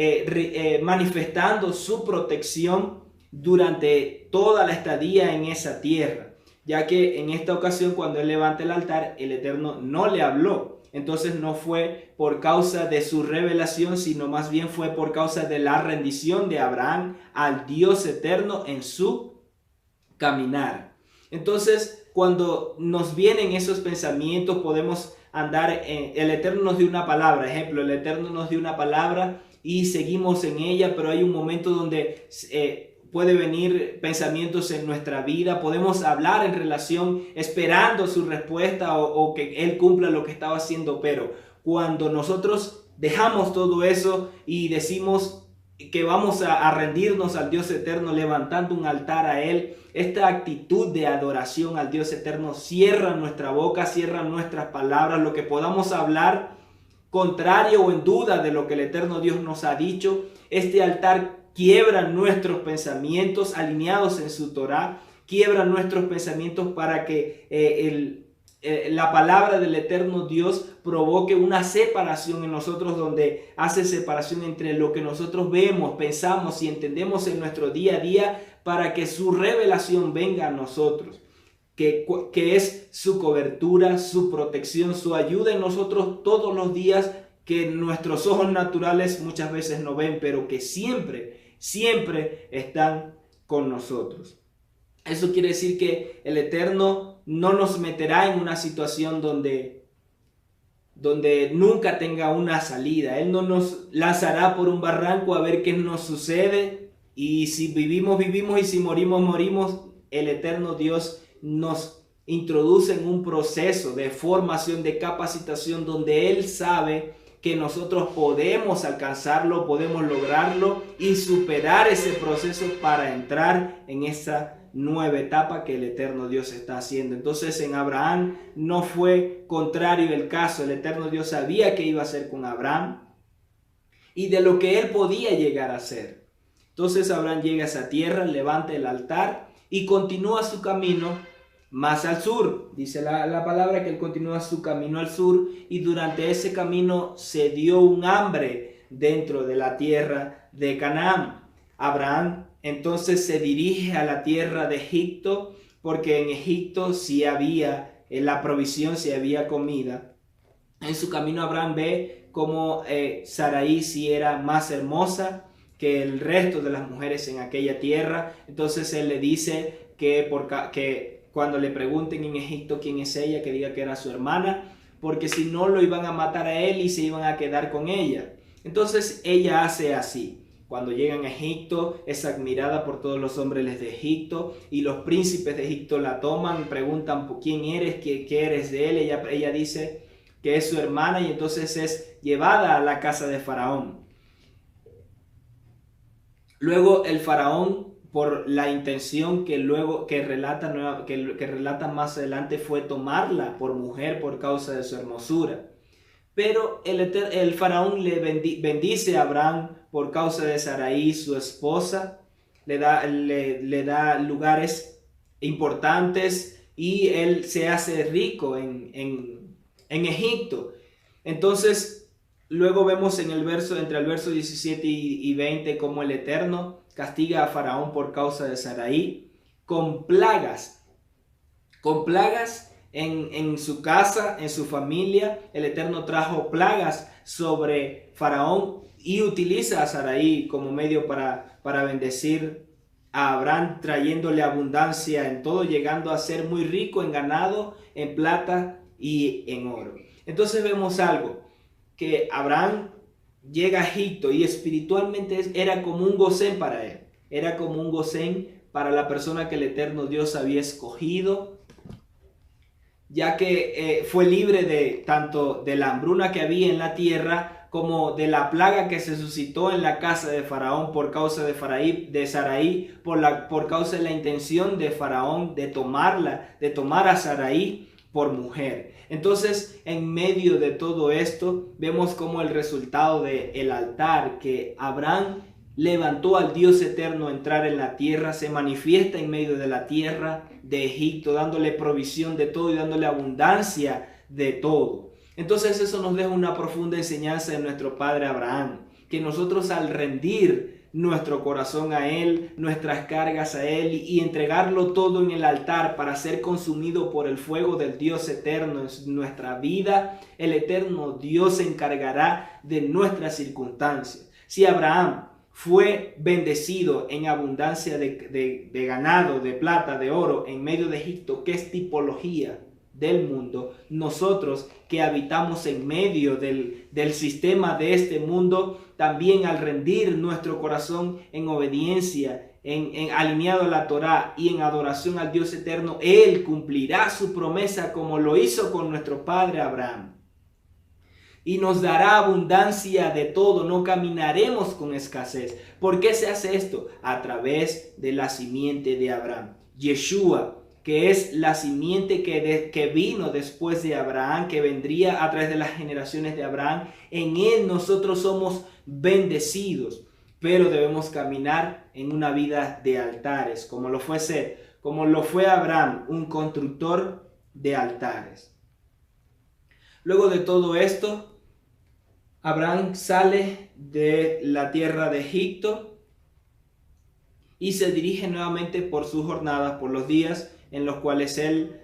manifestando su protección durante toda la estadía en esa tierra, ya que en esta ocasión, cuando él levanta el altar, el Eterno no le habló. Entonces no fue por causa de su revelación, sino más bien fue por causa de la rendición de Abraham al Dios eterno en su caminar. Entonces, cuando nos vienen esos pensamientos, podemos andar el Eterno nos dio una palabra. Ejemplo, el Eterno nos dio una palabra y seguimos en ella, pero hay un momento donde puede venir pensamientos en nuestra vida, podemos hablar en relación esperando su respuesta o que Él cumpla lo que estaba haciendo, pero cuando nosotros dejamos todo eso y decimos que vamos a rendirnos al Dios eterno levantando un altar a Él, esta actitud de adoración al Dios eterno cierra nuestra boca, cierra nuestras palabras, lo que podamos hablar contrario o en duda de lo que el eterno Dios nos ha dicho. Este altar quiebra nuestros pensamientos alineados en su Torah, quiebra nuestros pensamientos para que la palabra del eterno Dios provoque una separación en nosotros, donde hace separación entre lo que nosotros vemos, pensamos y entendemos en nuestro día a día, para que su revelación venga a nosotros, que es su cobertura, su protección, su ayuda en nosotros todos los días, que nuestros ojos naturales muchas veces no ven, pero que siempre están con nosotros. Eso quiere decir que el Eterno no nos meterá en una situación donde nunca tenga una salida. Él no nos lanzará por un barranco a ver qué nos sucede, y si vivimos, vivimos, y si morimos, morimos. El eterno Dios nos introduce en un proceso de formación, de capacitación, donde Él sabe que nosotros podemos alcanzarlo, podemos lograrlo y superar ese proceso para entrar en esa nueva etapa que el eterno Dios está haciendo. Entonces en Abraham no fue contrario el caso. El eterno Dios sabía qué iba a hacer con Abraham y de lo que él podía llegar a ser. Entonces Abraham llega a esa tierra, levanta el altar y continúa su camino más al sur. Dice la palabra que él continúa su camino al sur, y durante ese camino se dio un hambre dentro de la tierra de Canaán. Abraham entonces se dirige a la tierra de Egipto, porque en Egipto sí había la provisión, sí había comida. En su camino Abraham ve como Sarai sí era más hermosa que el resto de las mujeres en aquella tierra. Entonces él le dice que cuando le pregunten en Egipto quién es ella, que diga que era su hermana, porque si no lo iban a matar a él y se iban a quedar con ella. Entonces ella hace así. Cuando llegan a Egipto, es admirada por todos los hombres de Egipto, y los príncipes de Egipto la toman, preguntan quién eres, qué eres de él. Ella dice que es su hermana, y entonces es llevada a la casa de Faraón. Luego el Faraón, por la intención que relata más adelante, fue tomarla por mujer por causa de su hermosura. Pero el Faraón le bendice a Abraham por causa de Sarai, su esposa. Le da lugares importantes y él se hace rico en Egipto. Entonces, luego vemos entre el verso 17 y 20 cómo el Eterno castiga a Faraón por causa de Sarai con plagas. Con plagas en su casa, en su familia. El Eterno trajo plagas sobre Faraón y utiliza a Sarai como medio para bendecir a Abraham, trayéndole abundancia en todo, llegando a ser muy rico en ganado, en plata y en oro. Entonces vemos algo, que Abraham llega a Egipto y espiritualmente era como un Gosén para él. Era como un Gosén para la persona que el eterno Dios había escogido, ya que fue libre tanto de la hambruna que había en la tierra como de la plaga que se suscitó en la casa de Faraón por causa de Sarai, por causa de la intención de Faraón de tomar a Sarai por mujer. Entonces, en medio de todo esto, vemos como el resultado del altar que Abraham levantó al Dios eterno a entrar en la tierra se manifiesta en medio de la tierra de Egipto, dándole provisión de todo y dándole abundancia de todo. Entonces eso nos deja una profunda enseñanza de nuestro padre Abraham, que nosotros al rendir nuestro corazón a Él, nuestras cargas a Él y entregarlo todo en el altar para ser consumido por el fuego del Dios eterno en nuestra vida, el eterno Dios se encargará de nuestras circunstancias. Si Abraham fue bendecido en abundancia de ganado, de plata, de oro en medio de Egipto, que es tipología del mundo, nosotros que habitamos en medio del sistema de este mundo, también al rendir nuestro corazón en obediencia, alineado a la Torá y en adoración al Dios eterno, Él cumplirá su promesa como lo hizo con nuestro padre Abraham. Y nos dará abundancia de todo, no caminaremos con escasez. ¿Por qué se hace esto? A través de la simiente de Abraham, Yeshua, que es la simiente que vino después de Abraham, que vendría a través de las generaciones de Abraham. En Él nosotros somos bendecidos, pero debemos caminar en una vida de altares, como lo fue Abraham, un constructor de altares. Luego de todo esto, Abraham sale de la tierra de Egipto y se dirige nuevamente por sus jornadas, por los días en los cuales él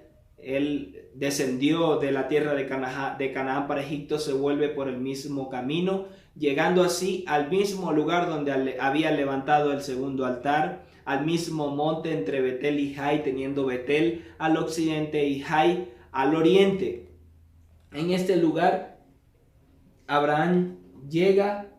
descendió de la tierra de Canaán para Egipto. Se vuelve por el mismo camino, llegando así al mismo lugar donde había levantado el segundo altar, al mismo monte entre Betel y Jai, teniendo Betel al occidente y Jai al oriente. En este lugar, Abraham llega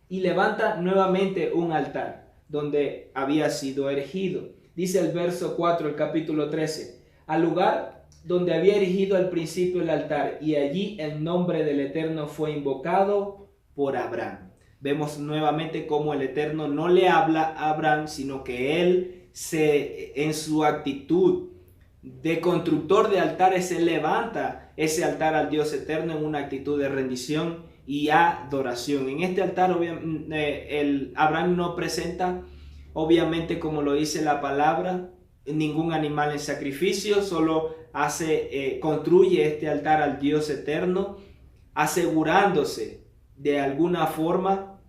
y levanta nuevamente un altar donde había sido erigido. Dice el verso 4, el capítulo 13: al lugar donde había erigido al principio el altar, y allí el nombre del Eterno fue invocado por Abraham. Vemos nuevamente cómo el Eterno no le habla a Abraham, sino que él en su actitud de constructor de altares, se levanta ese altar al Dios eterno en una actitud de rendición y adoración. En este altar Abraham no presenta, obviamente, como lo dice la palabra, ningún animal en sacrificio, solo construye este altar al Dios eterno, asegurándose de alguna forma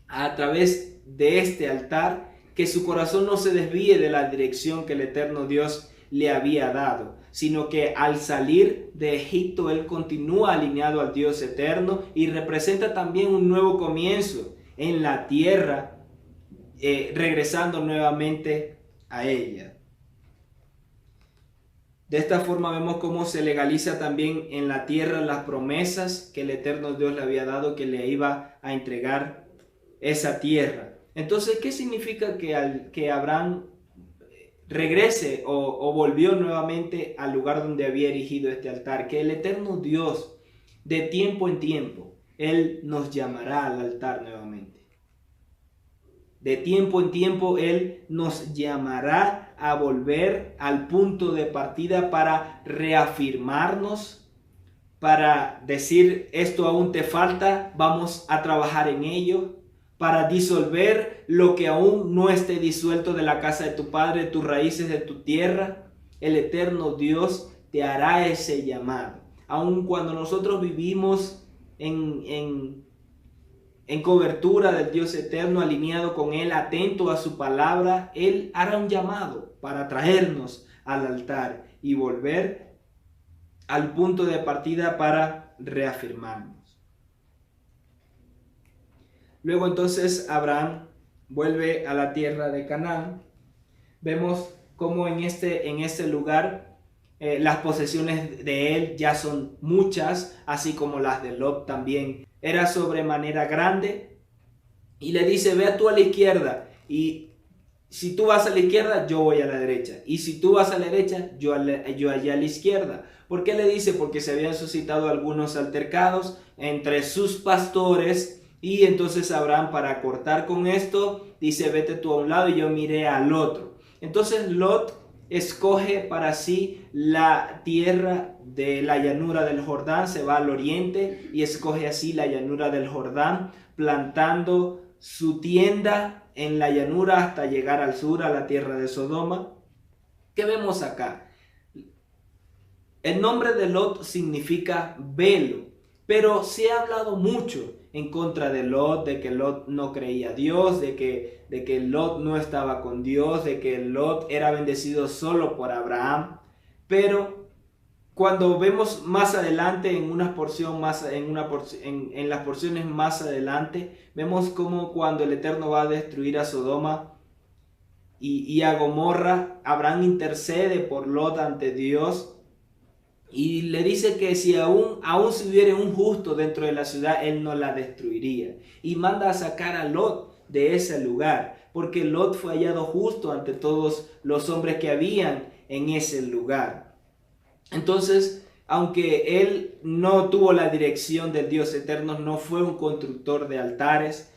a través de este altar que su corazón no se desvíe de la dirección que el eterno Dios le había dado, sino que al salir de Egipto él continúa alineado al Dios eterno y representa también un nuevo comienzo en la tierra, regresando nuevamente a ella. De esta forma vemos cómo se legaliza también en la tierra las promesas que el eterno Dios le había dado, que le iba a entregar esa tierra. Entonces, ¿qué significa que Abraham regrese o volvió nuevamente al lugar donde había erigido este altar? Que el eterno Dios, de tiempo en tiempo, Él nos llamará al altar nuevamente. De tiempo en tiempo Él nos llamará a volver al punto de partida para reafirmarnos, para decir: esto aún te falta, vamos a trabajar en ello, para disolver lo que aún no esté disuelto de la casa de tu padre, de tus raíces, de tu tierra. El eterno Dios te hará ese llamado. Aun cuando nosotros vivimos en cobertura del Dios eterno, alineado con Él, atento a su palabra, Él hará un llamado para traernos al altar y volver al punto de partida para reafirmarnos. Luego entonces Abraham vuelve a la tierra de Canaán. Vemos cómo en este lugar las posesiones de él ya son muchas, así como las de Lot también. Era sobremanera grande y le dice: ve tú a la izquierda, y si tú vas a la izquierda, yo voy a la derecha, y si tú vas a la derecha, yo allá a la izquierda. ¿Por qué le dice? Porque se habían suscitado algunos altercados entre sus pastores. Y entonces Abraham, para cortar con esto, dice: vete tú a un lado y yo miré al otro. Entonces Lot escoge para sí la tierra de la llanura del Jordán, se va al oriente y escoge así la llanura del Jordán, plantando su tienda en la llanura hasta llegar al sur, a la tierra de Sodoma. ¿Qué vemos acá? El nombre de Lot significa velo, pero se ha hablado mucho en contra de Lot, de que Lot no creía a Dios, de que Lot no estaba con Dios, de que Lot era bendecido solo por Abraham. Pero cuando vemos más adelante en las porciones más adelante, vemos como cuando el Eterno va a destruir a Sodoma y a Gomorra, Abraham intercede por Lot ante Dios y le dice que si aún si hubiera un justo dentro de la ciudad, él no la destruiría. Y manda a sacar a Lot de ese lugar, porque Lot fue hallado justo ante todos los hombres que habían en ese lugar. Entonces, aunque él no tuvo la dirección del Dios eterno, no fue un constructor de altares,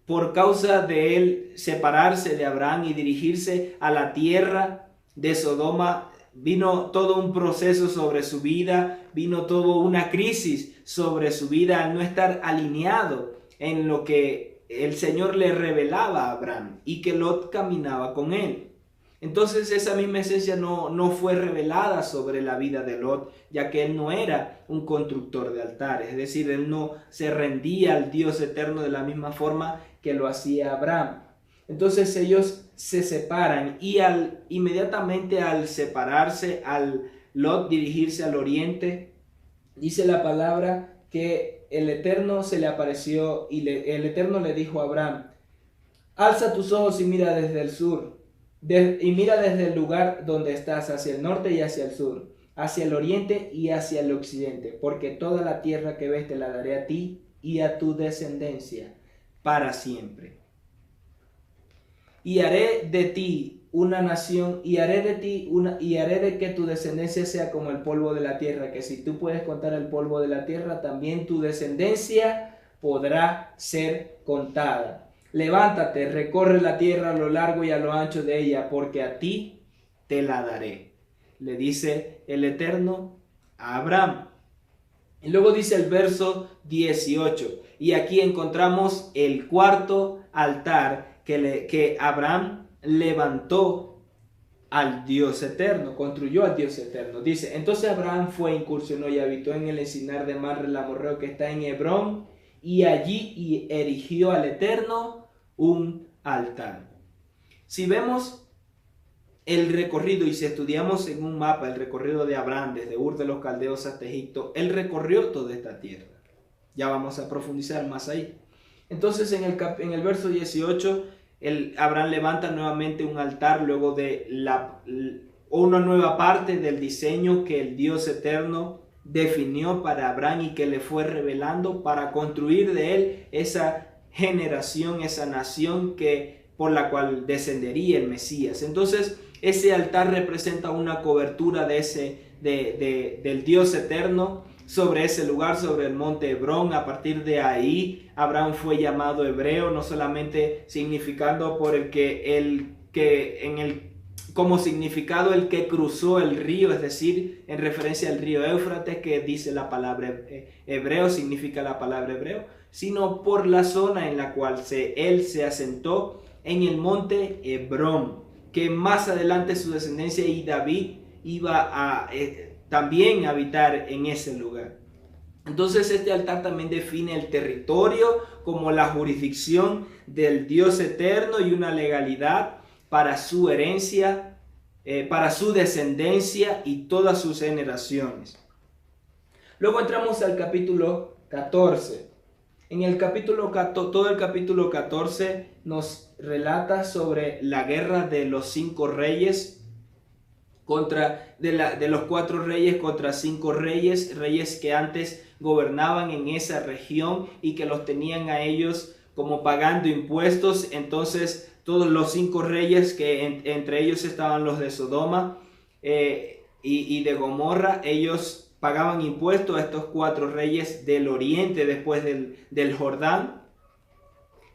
por causa de él separarse de Abraham y dirigirse a la tierra de Sodoma, vino todo un proceso sobre su vida, vino toda una crisis sobre su vida al no estar alineado en lo que el Señor le revelaba a Abraham y que Lot caminaba con él. Entonces esa misma esencia no fue revelada sobre la vida de Lot, ya que él no era un constructor de altares, es decir, él no se rendía al Dios eterno de la misma forma que lo hacía Abraham. Entonces ellos se separan y inmediatamente al separarse, al Lot dirigirse al oriente, dice la palabra que el Eterno se le apareció y el Eterno le dijo a Abraham: alza tus ojos y mira desde el sur, y mira desde el lugar donde estás hacia el norte y hacia el sur, hacia el oriente y hacia el occidente, porque toda la tierra que ves te la daré a ti y a tu descendencia para siempre. Y haré de ti una nación y haré de ti y haré de que tu descendencia sea como el polvo de la tierra, que si tú puedes contar el polvo de la tierra, también tu descendencia podrá ser contada. Levántate, recorre la tierra a lo largo y a lo ancho de ella, porque a ti te la daré, le dice el Eterno a Abraham. Y luego dice el verso 18, y aquí encontramos el cuarto altar que Abraham levantó al Dios eterno, construyó al Dios eterno. Dice, entonces Abraham fue, incursionó y habitó en el encinar de Mamre el amorreo que está en Hebrón, y allí erigió al Eterno un altar. Si vemos el recorrido y si estudiamos en un mapa el recorrido de Abraham desde Ur de los Caldeos hasta Egipto, él recorrió toda esta tierra. Ya vamos a profundizar más ahí. Entonces en el verso 18, Abraham levanta nuevamente un altar luego de una nueva parte del diseño que el Dios eterno definió para Abraham y que le fue revelando para construir de él esa generación, esa nación por la cual descendería el Mesías. Entonces ese altar representa una cobertura del Dios eterno sobre ese lugar, sobre el monte Hebrón. A partir de ahí Abraham fue llamado hebreo, no solamente significando como significado el que cruzó el río, es decir, en referencia al río Éufrates, que dice la palabra hebreo, significa la palabra hebreo, sino por la zona en la cual él se asentó en el monte Hebrón, que más adelante su descendencia y David iba a también habitar en ese lugar. Entonces este altar también define el territorio como la jurisdicción del Dios eterno y una legalidad para su herencia, para su descendencia y todas sus generaciones. Luego entramos al capítulo 14. En el todo el capítulo 14 nos relata sobre la guerra de los 5 reyes de los 4 reyes contra 5 reyes que antes gobernaban en esa región y que los tenían a ellos como pagando impuestos. Entonces todos los 5 reyes, que entre ellos estaban los de Sodoma y de Gomorra, ellos pagaban impuestos a estos 4 reyes del oriente después del Jordán.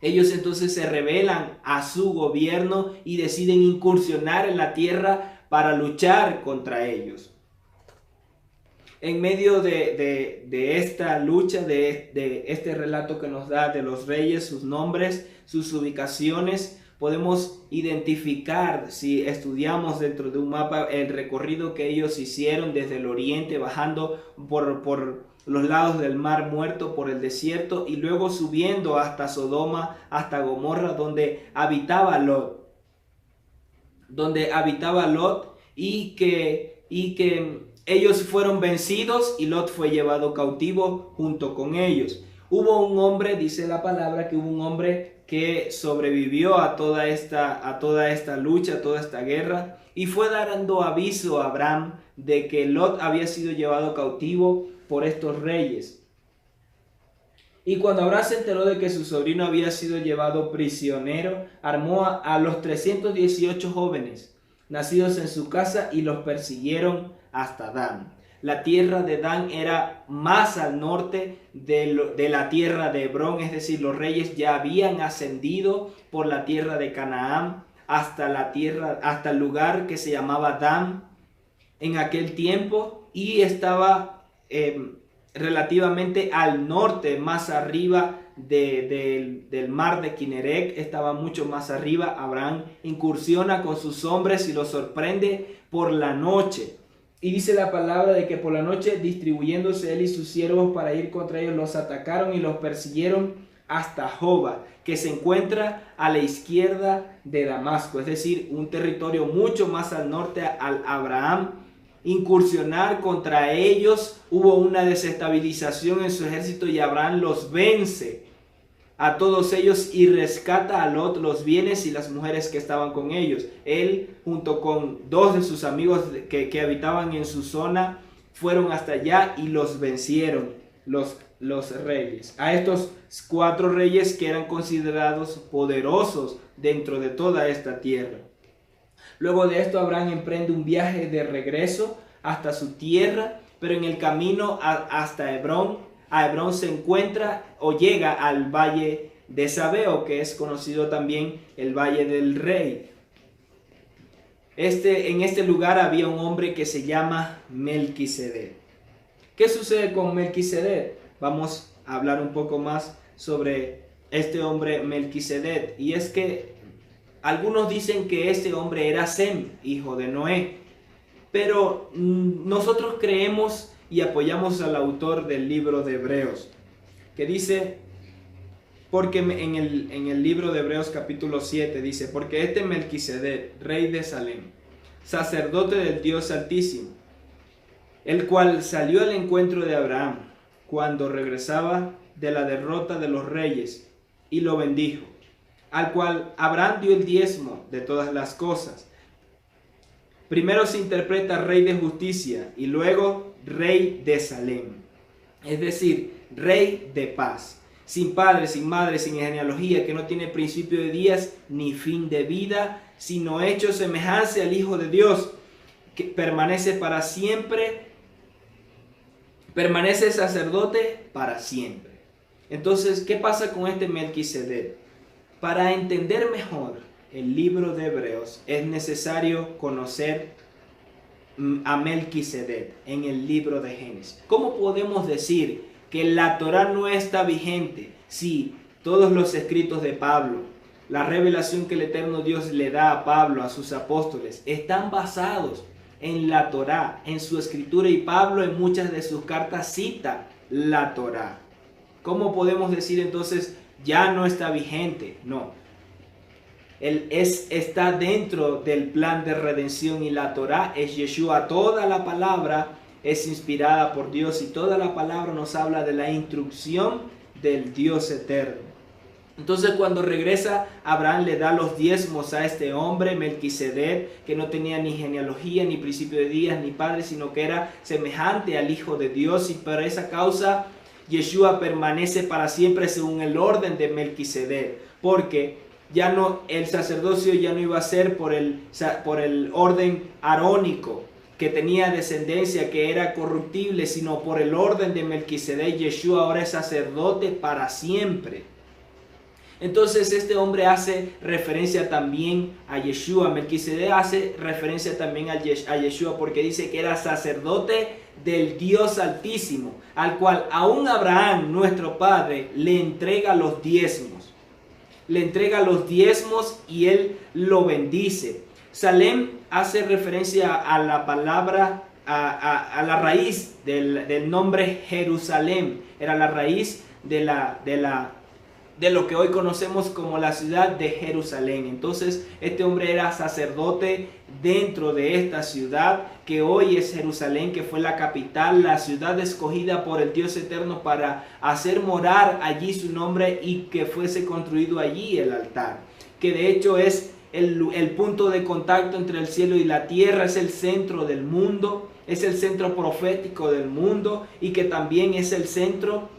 Ellos entonces se rebelan a su gobierno y deciden incursionar en la tierra para luchar contra ellos. En medio de esta lucha, de este relato que nos da de los reyes, sus nombres, sus ubicaciones, podemos identificar, si estudiamos dentro de un mapa, el recorrido que ellos hicieron desde el oriente, bajando por los lados del Mar Muerto, por el desierto, y luego subiendo hasta Sodoma, hasta Gomorra, donde habitaba Lot. Y que ellos fueron vencidos y Lot fue llevado cautivo junto con ellos. Hubo un hombre, dice la palabra, que hubo un hombre que sobrevivió a toda esta lucha, a toda esta guerra, y fue dando aviso a Abraham de que Lot había sido llevado cautivo por estos reyes. Y cuando Abraham se enteró de que su sobrino había sido llevado prisionero, armó a los 318 jóvenes nacidos en su casa y los persiguieron hasta Dan. La tierra de Dan era más al norte de la tierra de Hebrón, es decir, los reyes ya habían ascendido por la tierra de Canaán hasta el lugar que se llamaba Dan en aquel tiempo, y estaba relativamente al norte, más arriba del mar de Kinnerec, estaba mucho más arriba. Abraham incursiona con sus hombres y los sorprende por la noche. Y dice la palabra de que por la noche, distribuyéndose él y sus siervos para ir contra ellos, los atacaron y los persiguieron hasta Joba, que se encuentra a la izquierda de Damasco, es decir, un territorio mucho más al norte. Al Abraham incursionar contra ellos, hubo una desestabilización en su ejército y Abraham los vence a todos ellos y rescata a Lot, los bienes y las mujeres que estaban con ellos. Él, junto con 2 de sus amigos que habitaban en su zona, fueron hasta allá y los vencieron los reyes. A estos 4 reyes que eran considerados poderosos dentro de toda esta tierra. Luego de esto Abraham emprende un viaje de regreso hasta su tierra, pero en el camino hasta Hebrón, a Hebrón se encuentra o llega al valle de Sabeo, que es conocido también el Valle del Rey. En este lugar había un hombre que se llama Melquisedec. ¿Qué sucede con Melquisedec? Vamos a hablar un poco más sobre este hombre Melquisedec. Y es que algunos dicen que este hombre era Sem, hijo de Noé. Pero nosotros creemos y apoyamos al autor del libro de Hebreos, que dice, porque en el libro de Hebreos capítulo 7 dice, porque este Melquisedec, rey de Salem, sacerdote del Dios Altísimo, el cual salió al encuentro de Abraham cuando regresaba de la derrota de los reyes y lo bendijo, al cual Abraham dio el diezmo de todas las cosas. Primero se interpreta rey de justicia y luego rey de Salem, es decir, rey de paz, sin padre, sin madre, sin genealogía, que no tiene principio de días ni fin de vida, sino hecho semejante al Hijo de Dios, que permanece para siempre, permanece sacerdote para siempre. Entonces, ¿qué pasa con este Melquisedec? Para entender mejor el libro de Hebreos es necesario conocer a Melquisedec en el libro de Génesis. ¿Cómo podemos decir que la Torá no está vigente si todos los escritos de Pablo, la revelación que el eterno Dios le da a Pablo, a sus apóstoles, están basados en la Torá, en su escritura, y Pablo en muchas de sus cartas cita la Torá? ¿Cómo podemos decir entonces ya no está vigente? No. Está dentro del plan de redención, y la Torá es Yeshua. Toda la palabra es inspirada por Dios y toda la palabra nos habla de la instrucción del Dios eterno. Entonces, cuando regresa, Abraham le da los diezmos a este hombre Melquisedec, que no tenía ni genealogía, ni principio de días, ni padre, sino que era semejante al Hijo de Dios, y por esa causa Yeshua permanece para siempre según el orden de Melquisedec, porque ya no, el sacerdocio ya no iba a ser por el orden arónico, que tenía descendencia, que era corruptible, sino por el orden de Melquisedec. Yeshua ahora es sacerdote para siempre. Entonces este hombre hace referencia también a Yeshua. Melquisedec hace referencia también a Yeshua, porque dice que era sacerdote del Dios Altísimo, al cual aún Abraham, nuestro padre, le entrega los diezmos. Le entrega los diezmos y él lo bendice. Salem hace referencia a la palabra, a la raíz del nombre Jerusalén. Era la raíz de lo que hoy conocemos como la ciudad de Jerusalén. Entonces este hombre era sacerdote dentro de esta ciudad que hoy es Jerusalén, que fue la capital, la ciudad escogida por el Dios eterno para hacer morar allí su nombre, y que fuese construido allí el altar, que de hecho es el punto de contacto entre el cielo y la tierra, es el centro del mundo, es el centro profético del mundo, y que también es el centro,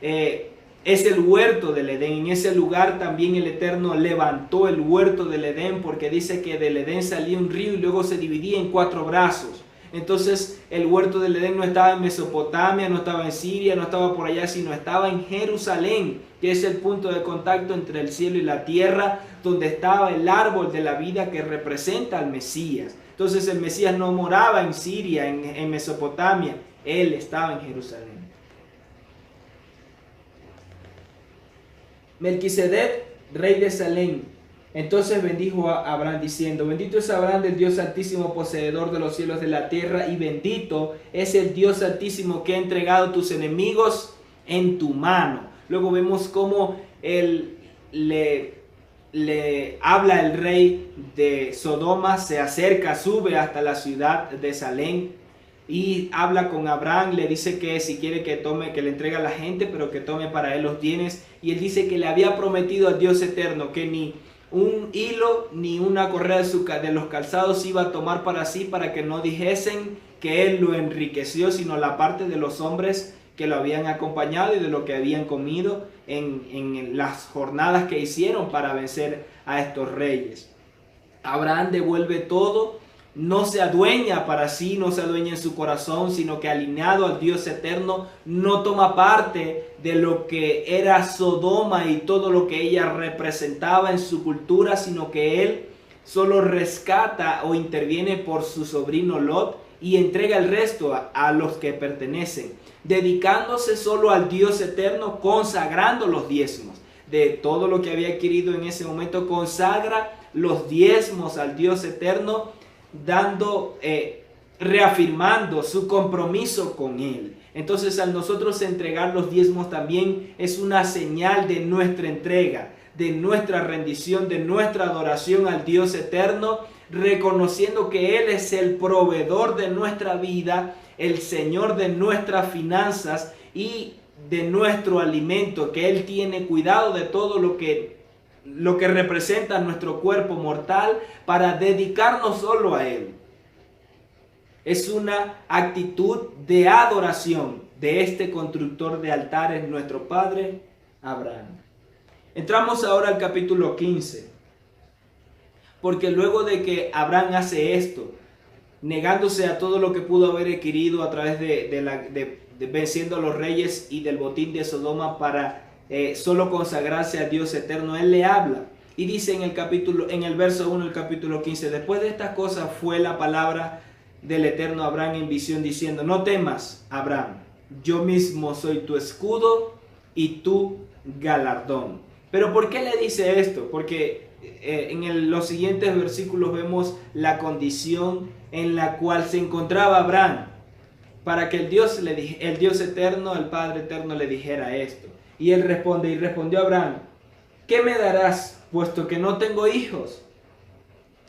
es el huerto del Edén. En ese lugar también el Eterno levantó el huerto del Edén, porque dice que del Edén salía un río y luego se dividía en 4 brazos. Entonces el huerto del Edén no estaba en Mesopotamia, no estaba en Siria, no estaba por allá, sino estaba en Jerusalén, que es el punto de contacto entre el cielo y la tierra, donde estaba el árbol de la vida que representa al Mesías. Entonces el Mesías no moraba en Siria, en Mesopotamia, él estaba en Jerusalén. Melquisedec, rey de Salem, entonces bendijo a Abraham diciendo: bendito es Abraham del Dios Altísimo, poseedor de los cielos de la tierra, y bendito es el Dios Altísimo que ha entregado tus enemigos en tu mano. Luego vemos cómo él le habla el rey de Sodoma, se acerca, sube hasta la ciudad de Salem y habla con Abraham. Le dice que si quiere que tome, que le entregue a la gente, pero que tome para él los bienes. Y él dice que le había prometido al Dios eterno que ni un hilo ni una correa de los calzados iba a tomar para sí, para que no dijesen que él lo enriqueció, sino la parte de los hombres que lo habían acompañado y de lo que habían comido en las jornadas que hicieron para vencer a estos reyes. Abraham devuelve todo, no se adueña para sí, no se adueña en su corazón, sino que alineado al Dios eterno, no toma parte de lo que era Sodoma y todo lo que ella representaba en su cultura, sino que él solo rescata o interviene por su sobrino Lot y entrega el resto a los que pertenecen, dedicándose solo al Dios eterno, consagrando los diezmos de todo lo que había adquirido en ese momento. Consagra los diezmos al Dios eterno, reafirmando su compromiso con él. Entonces, al nosotros entregar los diezmos también es una señal de nuestra entrega, de nuestra rendición, de nuestra adoración al Dios eterno, reconociendo que Él es el proveedor de nuestra vida, el Señor de nuestras finanzas y de nuestro alimento, que Él tiene cuidado de todo lo que representa nuestro cuerpo mortal para dedicarnos solo a Él. Es una actitud de adoración de este constructor de altares, nuestro padre Abraham. Entramos ahora al capítulo 15, porque luego de que Abraham hace esto, negándose a todo lo que pudo haber adquirido a través de venciendo a los reyes y del botín de Sodoma para solo consagrarse a Dios eterno, él le habla y dice en el verso 1 del capítulo 15: después de estas cosas fue la palabra del eterno a Abraham en visión diciendo: no temas, Abraham, yo mismo soy tu escudo y tu galardón. Pero ¿por qué le dice esto? Porque los siguientes versículos vemos la condición en la cual se encontraba Abraham para que el Dios eterno, el Padre eterno, le dijera esto. Y él responde: y respondió Abraham: ¿qué me darás, puesto que no tengo hijos?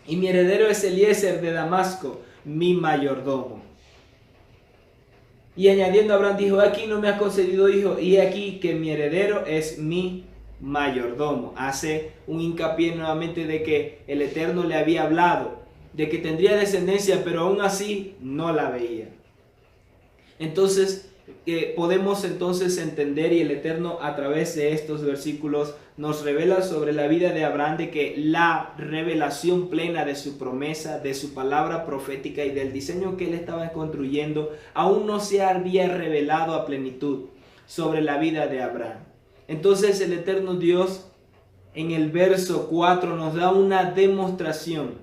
Y mi heredero es Eliezer de Damasco, mi mayordomo. Y añadiendo Abraham dijo: aquí no me has concedido hijo, y aquí que mi heredero es mi mayordomo. Hace un hincapié nuevamente de que el Eterno le había hablado, de que tendría descendencia, pero aún así no la veía. Entonces podemos entender, y el Eterno a través de estos versículos nos revela sobre la vida de Abraham, de que la revelación plena de su promesa, de su palabra profética y del diseño que él estaba construyendo aún no se había revelado a plenitud sobre la vida de Abraham. Entonces el eterno Dios en el verso 4 nos da una demostración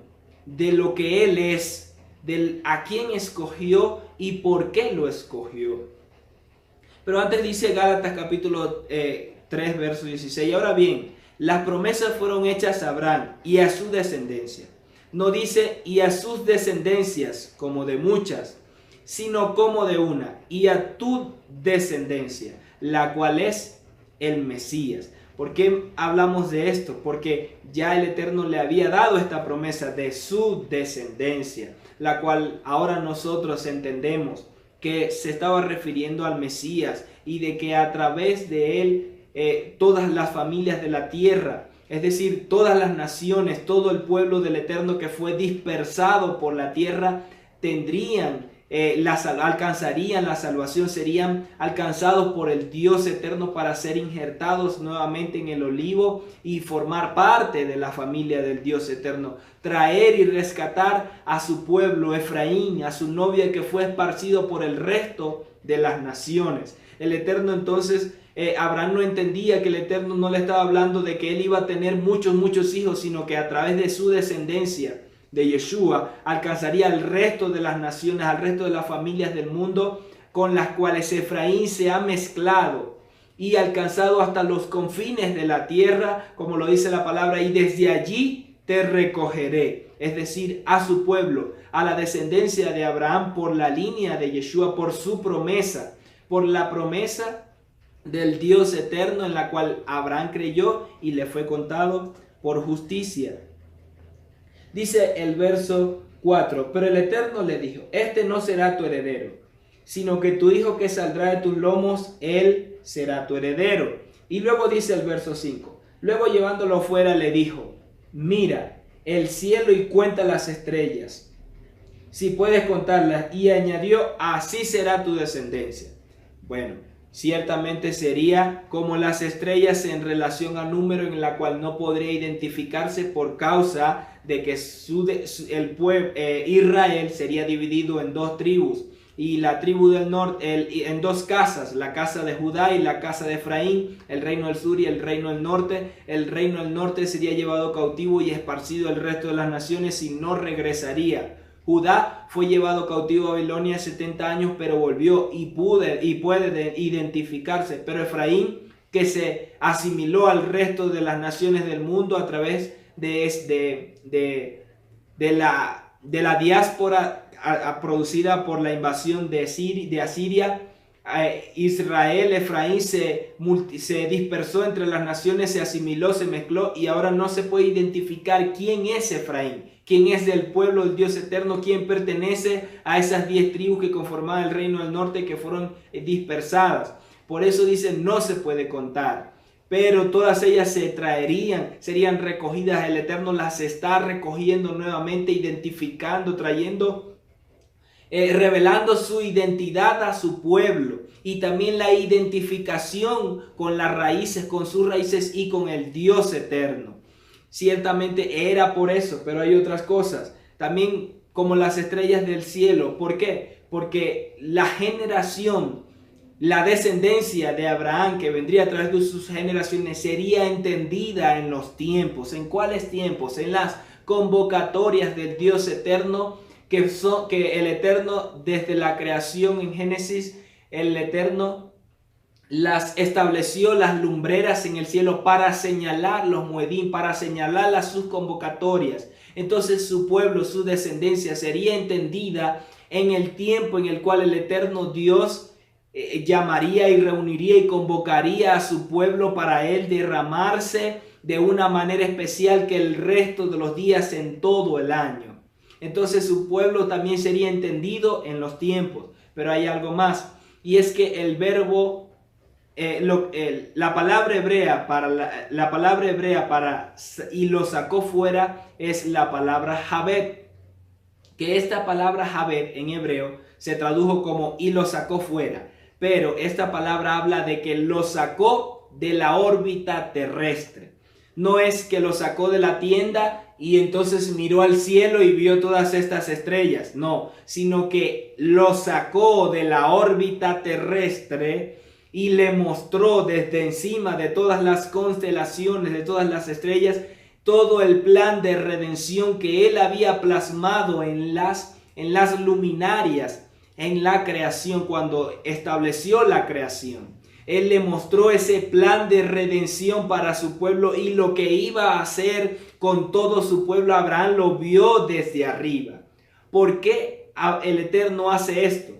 de lo que Él es, a quién escogió y por qué lo escogió. Pero antes dice Gálatas capítulo 3 verso 16: ahora bien, las promesas fueron hechas a Abraham y a su descendencia. No dice y a sus descendencias como de muchas, sino como de una, y a tu descendencia, la cual es el Mesías. ¿Por qué hablamos de esto? Porque ya el Eterno le había dado esta promesa de su descendencia, la cual ahora nosotros entendemos que se estaba refiriendo al Mesías, y de que a través de él todas las familias de la tierra, es decir, todas las naciones, todo el pueblo del Eterno que fue dispersado por la tierra, alcanzarían la salvación, serían alcanzados por el Dios eterno para ser injertados nuevamente en el olivo y formar parte de la familia del Dios eterno, traer y rescatar a su pueblo Efraín, a su novia que fue esparcido por el resto de las naciones. El Eterno entonces, Abraham no entendía que el Eterno no le estaba hablando de que él iba a tener muchos hijos, sino que a través de su descendencia de Yeshua alcanzaría al resto de las naciones, al resto de las familias del mundo, con las cuales Efraín se ha mezclado y alcanzado hasta los confines de la tierra, como lo dice la palabra: y desde allí te recogeré, es decir, a su pueblo, a la descendencia de Abraham por la línea de Yeshua, por su promesa, por la promesa del Dios eterno en la cual Abraham creyó y le fue contado por justicia. Dice el verso 4: pero el Eterno le dijo: este no será tu heredero, sino que tu hijo que saldrá de tus lomos, él será tu heredero. Y luego dice el verso 5: luego llevándolo fuera le dijo: mira el cielo y cuenta las estrellas, si puedes contarlas. Y añadió: así será tu descendencia. Bueno, ciertamente sería como las estrellas en relación a número, en la cual no podría identificarse por causa de que el pueblo Israel sería dividido en dos tribus, y la tribu del norte en dos casas, la casa de Judá y la casa de Efraín, el reino del sur y el reino del norte. El reino del norte sería llevado cautivo y esparcido el resto de las naciones y no regresaría. Judá fue llevado cautivo a Babilonia 70 años, pero volvió y puede identificarse. Pero Efraín, que se asimiló al resto de las naciones del mundo a través de la diáspora producida por la invasión de Asiria, Israel, Efraín se dispersó entre las naciones, se asimiló, se mezcló, y ahora no se puede identificar quién es Efraín, quién es del pueblo del Dios eterno, quién pertenece a esas 10 tribus que conformaban el reino del norte, que fueron dispersadas. Por eso dicen no se puede contar. Pero todas ellas serían recogidas. El Eterno las está recogiendo nuevamente, identificando, trayendo, revelando su identidad a su pueblo, y también la identificación con las raíces, con sus raíces y con el Dios eterno. Ciertamente era por eso, pero hay otras cosas también, como las estrellas del cielo. ¿Por qué? Porque la generación, la descendencia de Abraham, que vendría a través de sus generaciones, sería entendida en los tiempos. ¿En cuáles tiempos? En las convocatorias del Dios eterno, que el Eterno, desde la creación en Génesis, el Eterno las estableció, las lumbreras en el cielo, para señalar los muedín, para señalar las sus convocatorias. Entonces su pueblo, su descendencia sería entendida en el tiempo en el cual el Eterno Dios llamaría y reuniría y convocaría a su pueblo para él derramarse de una manera especial que el resto de los días en todo el año. Entonces su pueblo también sería entendido en los tiempos. Pero hay algo más, y es que el verbo, la palabra hebrea para y lo sacó fuera es la palabra Jabet, que esta palabra Jabet en hebreo se tradujo como y lo sacó fuera. Pero esta palabra habla de que lo sacó de la órbita terrestre. No es que lo sacó de la tienda y entonces miró al cielo y vio todas estas estrellas. No, sino que lo sacó de la órbita terrestre y le mostró desde encima de todas las constelaciones, de todas las estrellas, todo el plan de redención que él había plasmado en las luminarias, en la creación, cuando estableció la creación. Él le mostró ese plan de redención para su pueblo y lo que iba a hacer con todo su pueblo. Abraham lo vio desde arriba. ¿Por qué el Eterno hace esto?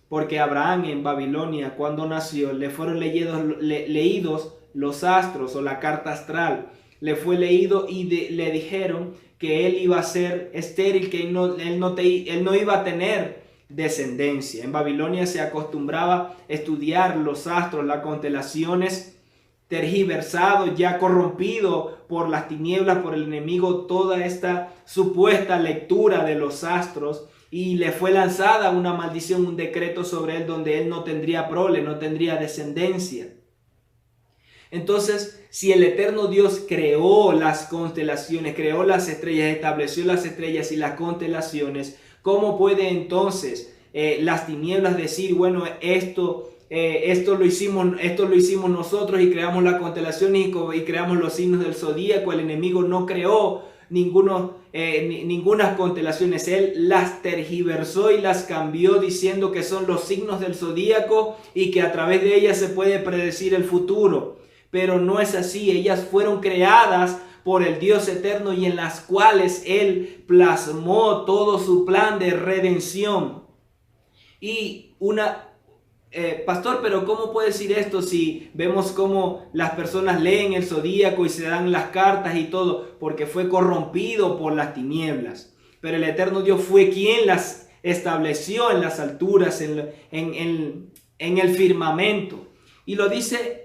Porque Abraham en Babilonia, cuando nació, le fueron leídos los astros o la carta astral. Le fue leído y le dijeron que él iba a ser estéril, que él no iba a tener descendencia. En Babilonia se acostumbraba a estudiar los astros, las constelaciones, tergiversado, ya corrompido por las tinieblas, por el enemigo, toda esta supuesta lectura de los astros, y le fue lanzada una maldición, un decreto sobre él, donde él no tendría prole, no tendría descendencia. Entonces, si el eterno Dios creó las constelaciones, creó las estrellas, estableció las estrellas y las constelaciones, ¿cómo puede entonces las tinieblas decir, bueno, esto lo hicimos nosotros y creamos las constelaciones y creamos los signos del zodíaco? El enemigo no creó ninguna constelaciones. Él las tergiversó y las cambió diciendo que son los signos del zodíaco y que a través de ellas se puede predecir el futuro. Pero no es así. Ellas fueron creadas por el Dios eterno y en las cuales Él plasmó todo su plan de redención. Y pastor, pero ¿cómo puede decir esto si vemos cómo las personas leen el zodíaco y se dan las cartas y todo? Porque fue corrompido por las tinieblas. Pero el eterno Dios fue quien las estableció en las alturas, en el firmamento. Y lo dice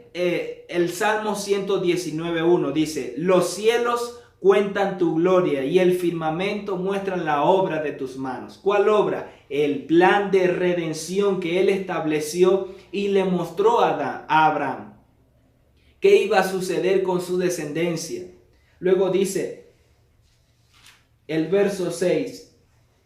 el Salmo 119:1, dice: los cielos cuentan tu gloria y el firmamento muestran la obra de tus manos. ¿Cuál obra? El plan de redención que Él estableció y le mostró a Abraham. ¿Qué iba a suceder con su descendencia? Luego dice el verso 6,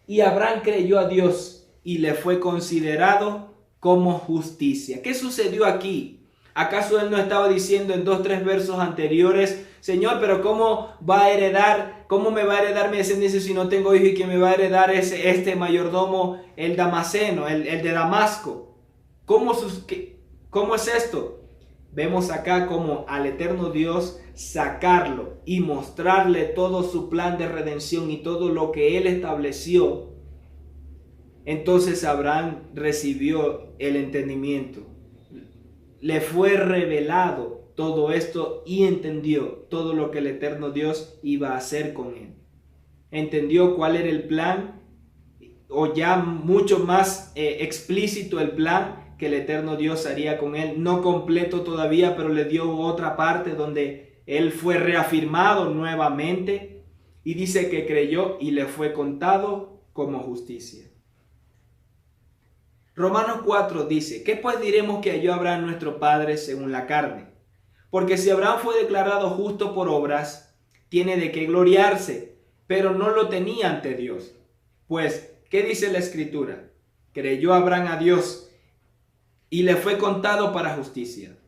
y Abraham creyó a Dios y le fue considerado como justicia. ¿Qué sucedió aquí? ¿Acaso él no estaba diciendo en 2-3 versos anteriores, Señor, pero cómo me va a heredar mi descendencia si no tengo hijo, y quien me va a heredar es este mayordomo, el Damaseno, el de Damasco? ¿Cómo es esto? Vemos acá como al eterno Dios sacarlo y mostrarle todo su plan de redención y todo lo que Él estableció. Entonces Abraham recibió el entendimiento. Le fue revelado todo esto y entendió todo lo que el eterno Dios iba a hacer con él. Entendió cuál era el plan, o ya mucho más explícito el plan que el eterno Dios haría con él, no completo todavía, pero le dio otra parte donde él fue reafirmado nuevamente, y dice que creyó y le fue contado como justicia. Romanos 4 dice, ¿qué pues diremos que halló Abraham nuestro padre según la carne? Porque si Abraham fue declarado justo por obras, tiene de qué gloriarse, pero no lo tenía ante Dios. Pues, ¿qué dice la Escritura? Creyó Abraham a Dios y le fue contado para justicia.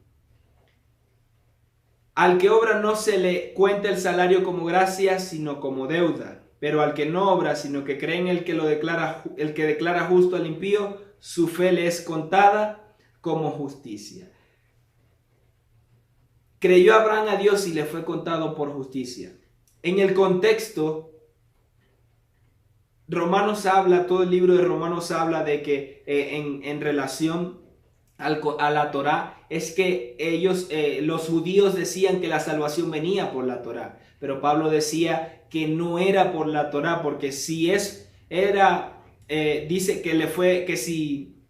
Al que obra no se le cuenta el salario como gracia, sino como deuda. Pero al que no obra, sino que cree en el que declara justo al impío, su fe le es contada como justicia. Creyó Abraham a Dios y le fue contado por justicia. En el contexto, todo el libro de Romanos habla de que en relación a la Torá, es que ellos, los judíos, decían que la salvación venía por la Torá, pero Pablo decía que no era por la Torá, porque dice que si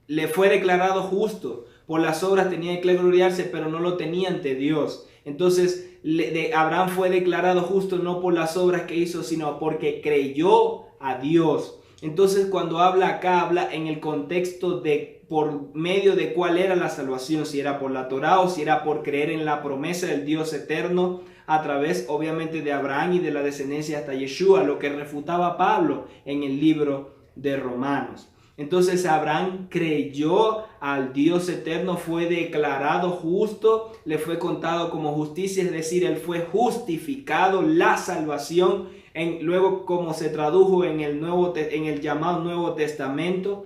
le fue declarado justo por las obras tenía que gloriarse, pero no lo tenía ante Dios. Entonces Abraham fue declarado justo no por las obras que hizo, sino porque creyó a Dios. Entonces cuando habla en el contexto de por medio de cuál era la salvación, si era por la Torá o si era por creer en la promesa del Dios eterno a través obviamente de Abraham y de la descendencia hasta Yeshua, lo que refutaba Pablo en el libro de Romanos. Entonces Abraham creyó al Dios eterno, fue declarado justo, le fue contado como justicia, es decir, él fue justificado, la salvación, luego como se tradujo en el llamado Nuevo Testamento,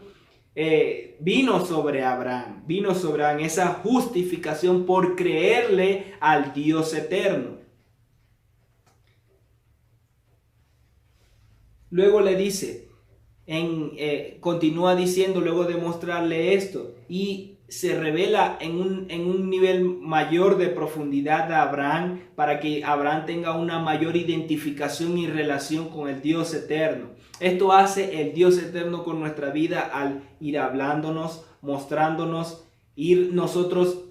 vino sobre Abraham esa justificación por creerle al Dios eterno. Luego le dice, continúa diciendo luego de mostrarle esto, y se revela en un nivel mayor de profundidad a Abraham, para que Abraham tenga una mayor identificación y relación con el Dios eterno. Esto hace el Dios eterno con nuestra vida al ir hablándonos, mostrándonos, ir nosotros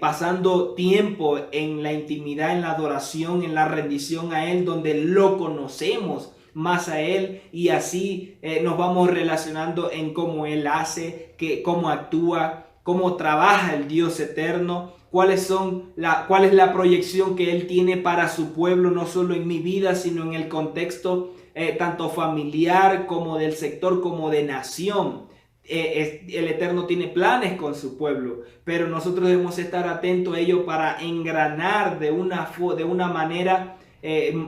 pasando tiempo en la intimidad, en la adoración, en la rendición a Él, donde lo conocemos más a Él, y así nos vamos relacionando en cómo Él hace, cómo actúa, cómo trabaja el Dios eterno, cuál es la proyección que Él tiene para su pueblo, no solo en mi vida, sino en el contexto tanto familiar como del sector como de nación. El Eterno tiene planes con su pueblo, pero nosotros debemos estar atentos a ello para engranar de una manera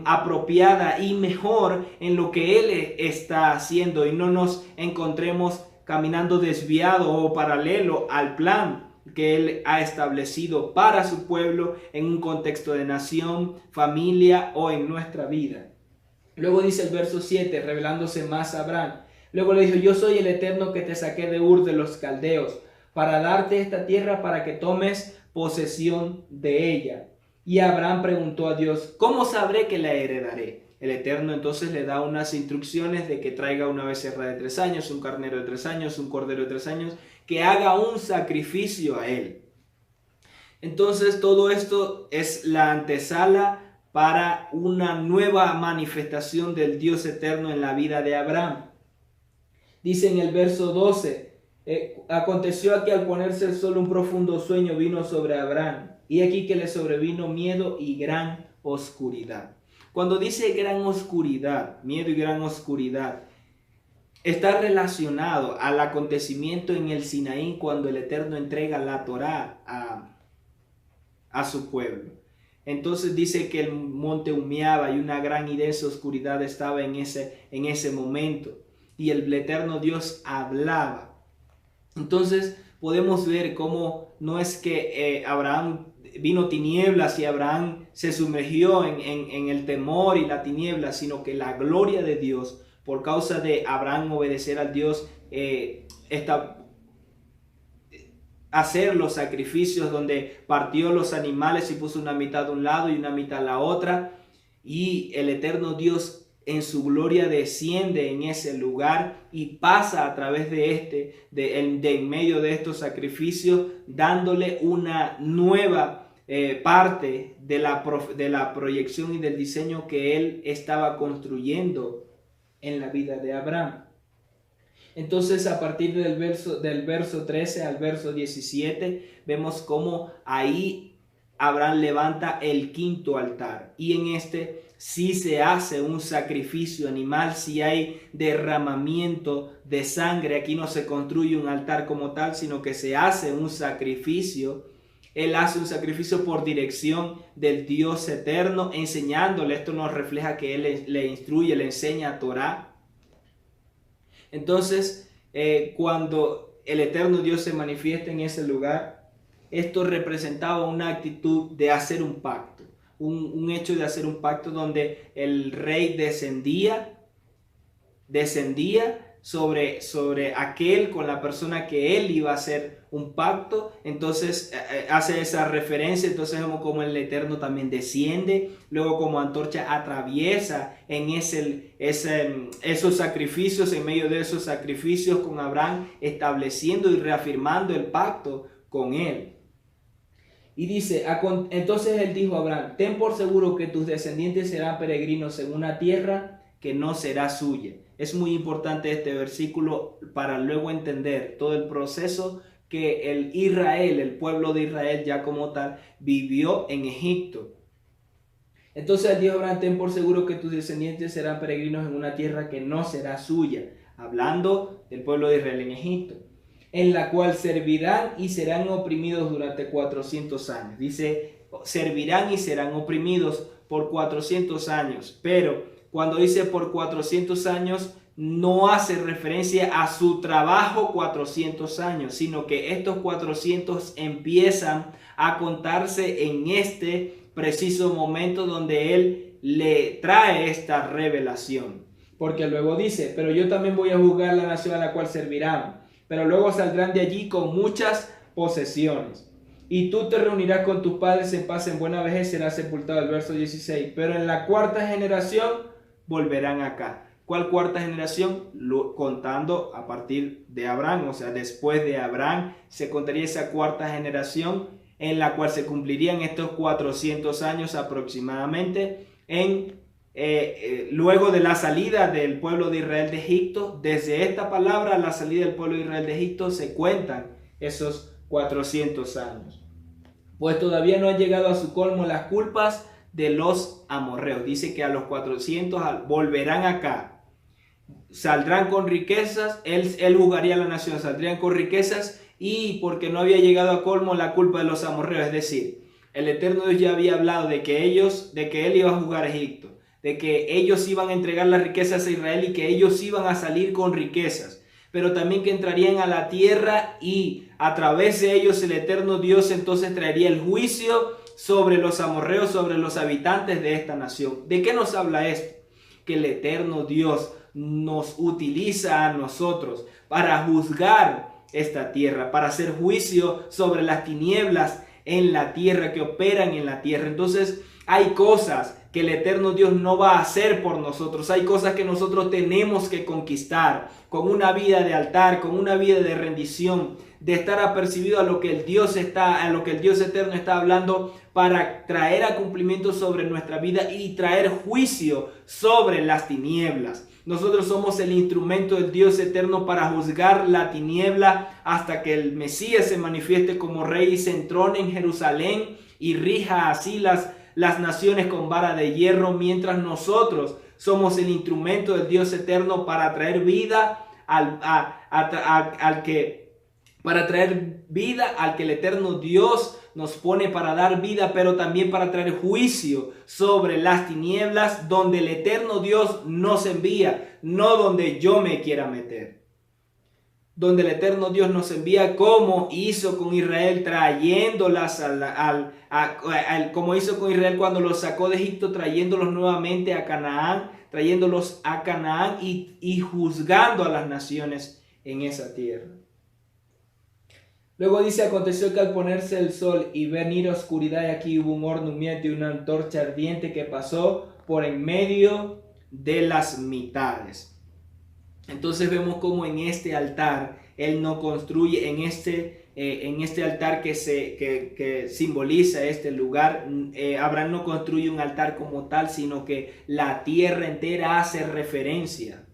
apropiada y mejor en lo que Él está haciendo, y no nos encontremos caminando desviado o paralelo al plan que Él ha establecido para su pueblo en un contexto de nación, familia o en nuestra vida. Luego dice el verso 7, revelándose más a Abraham. Luego le dijo, yo soy el Eterno que te saqué de Ur de los Caldeos para darte esta tierra para que tomes posesión de ella. Y Abraham preguntó a Dios, ¿cómo sabré que la heredaré? El Eterno entonces le da unas instrucciones de que traiga una becerra de 3 años, un carnero de 3 años, un cordero de 3 años, que haga un sacrificio a él. Entonces todo esto es la antesala para una nueva manifestación del Dios eterno en la vida de Abraham. Dice en el verso 12, aconteció que al ponerse el sol un profundo sueño vino sobre Abraham, y aquí que le sobrevino miedo y gran oscuridad. Cuando dice gran oscuridad, miedo y gran oscuridad, está relacionado al acontecimiento en el Sinaí cuando el Eterno entrega la Torá a su pueblo. Entonces dice que el monte humeaba y una gran y densa oscuridad estaba en ese momento. Y el Eterno Dios hablaba. Entonces podemos ver cómo no es que Abraham vino tinieblas y Abraham se sumergió en el temor y la tiniebla, sino que la gloria de Dios, por causa de Abraham obedecer al Dios, hacer los sacrificios donde partió los animales y puso una mitad de un lado y una mitad a la otra, y el eterno Dios en su gloria desciende en ese lugar y pasa a través de en medio de estos sacrificios, dándole una nueva parte de la proyección y del diseño que él estaba construyendo en la vida de Abraham. Entonces, a partir del verso 13 al verso 17, vemos cómo ahí Abraham levanta el quinto altar. Y en este sí se hace un sacrificio animal, sí hay derramamiento de sangre. Aquí no se construye un altar como tal, sino que se hace un sacrificio. Él hace un sacrificio por dirección del Dios eterno, enseñándole. Esto nos refleja que él le instruye, le enseña Torá. Entonces, cuando el eterno Dios se manifiesta en ese lugar, esto representaba una actitud de hacer un pacto, un hecho de hacer un pacto donde el rey descendía sobre aquel con la persona que él iba a hacer un pacto. Entonces hace esa referencia. Entonces vemos como el eterno también desciende, luego como antorcha atraviesa en esos sacrificios, en medio de esos sacrificios con Abraham, estableciendo y reafirmando el pacto con él. Y dice, entonces él dijo a Abraham: ten por seguro que tus descendientes serán peregrinos en una tierra que no será suya. Es muy importante este versículo para luego entender todo el proceso que el pueblo de Israel ya como tal, vivió en Egipto. Entonces él dijo a Abraham: ten por seguro que tus descendientes serán peregrinos en una tierra que no será suya, hablando del pueblo de Israel en Egipto, en la cual servirán y serán oprimidos durante 400 años. Dice, servirán y serán oprimidos por 400 años, pero cuando dice por 400 años, no hace referencia a su trabajo 400 años, sino que estos 400 empiezan a contarse en este preciso momento donde él le trae esta revelación. Porque luego dice, pero yo también voy a juzgar la nación a la cual servirán, pero luego saldrán de allí con muchas posesiones. Y tú te reunirás con tus padres en paz, en buena vejez serás sepultado. El verso 16, pero en la cuarta generación volverán acá. ¿Cuál cuarta generación? Contando a partir de Abraham, o sea, después de Abraham se contaría esa cuarta generación en la cual se cumplirían estos 400 años aproximadamente luego de la salida del pueblo de Israel de Egipto. Desde esta palabra, la salida del pueblo de Israel de Egipto, se cuentan esos 400 años. Pues todavía no han llegado a su colmo las culpas de los amorreos. Dice que a los 400 volverán acá. Saldrán con riquezas, él juzgaría a la nación, saldrían con riquezas, y porque no había llegado a colmo la culpa de los amorreos, es decir, el eterno Dios ya había hablado de que él iba a juzgar a Egipto, de que ellos iban a entregar las riquezas a Israel y que ellos iban a salir con riquezas, pero también que entrarían a la tierra y a través de ellos el eterno Dios entonces traería el juicio sobre los amorreos, sobre los habitantes de esta nación. ¿De qué nos habla esto? Que el eterno Dios nos utiliza a nosotros para juzgar esta tierra, para hacer juicio sobre las tinieblas en la tierra, que operan en la tierra. Entonces hay cosas que el eterno Dios no va a hacer por nosotros. Hay cosas que nosotros tenemos que conquistar con una vida de altar, con una vida de rendición, de estar apercibido a lo que el Dios eterno está hablando, para traer a cumplimiento sobre nuestra vida y traer juicio sobre las tinieblas. Nosotros somos el instrumento del Dios eterno para juzgar la tiniebla hasta que el Mesías se manifieste como rey y se entrone en Jerusalén y rija así las naciones con vara de hierro, mientras nosotros somos el instrumento del Dios eterno para traer vida al que el eterno Dios nos pone para dar vida, pero también para traer juicio sobre las tinieblas donde el eterno Dios nos envía, no donde yo me quiera meter. Donde el eterno Dios nos envía, como hizo con Israel, trayéndolas como hizo con Israel cuando los sacó de Egipto, trayéndolos nuevamente a Canaán, y juzgando a las naciones en esa tierra. Luego dice: aconteció que al ponerse el sol y venir oscuridad, y aquí hubo un horno humeante y una antorcha ardiente que pasó por en medio de las mitades. Entonces vemos como en este altar él no construye, en este altar que simboliza este lugar, Abraham no construye un altar como tal, sino que la tierra entera hace referencia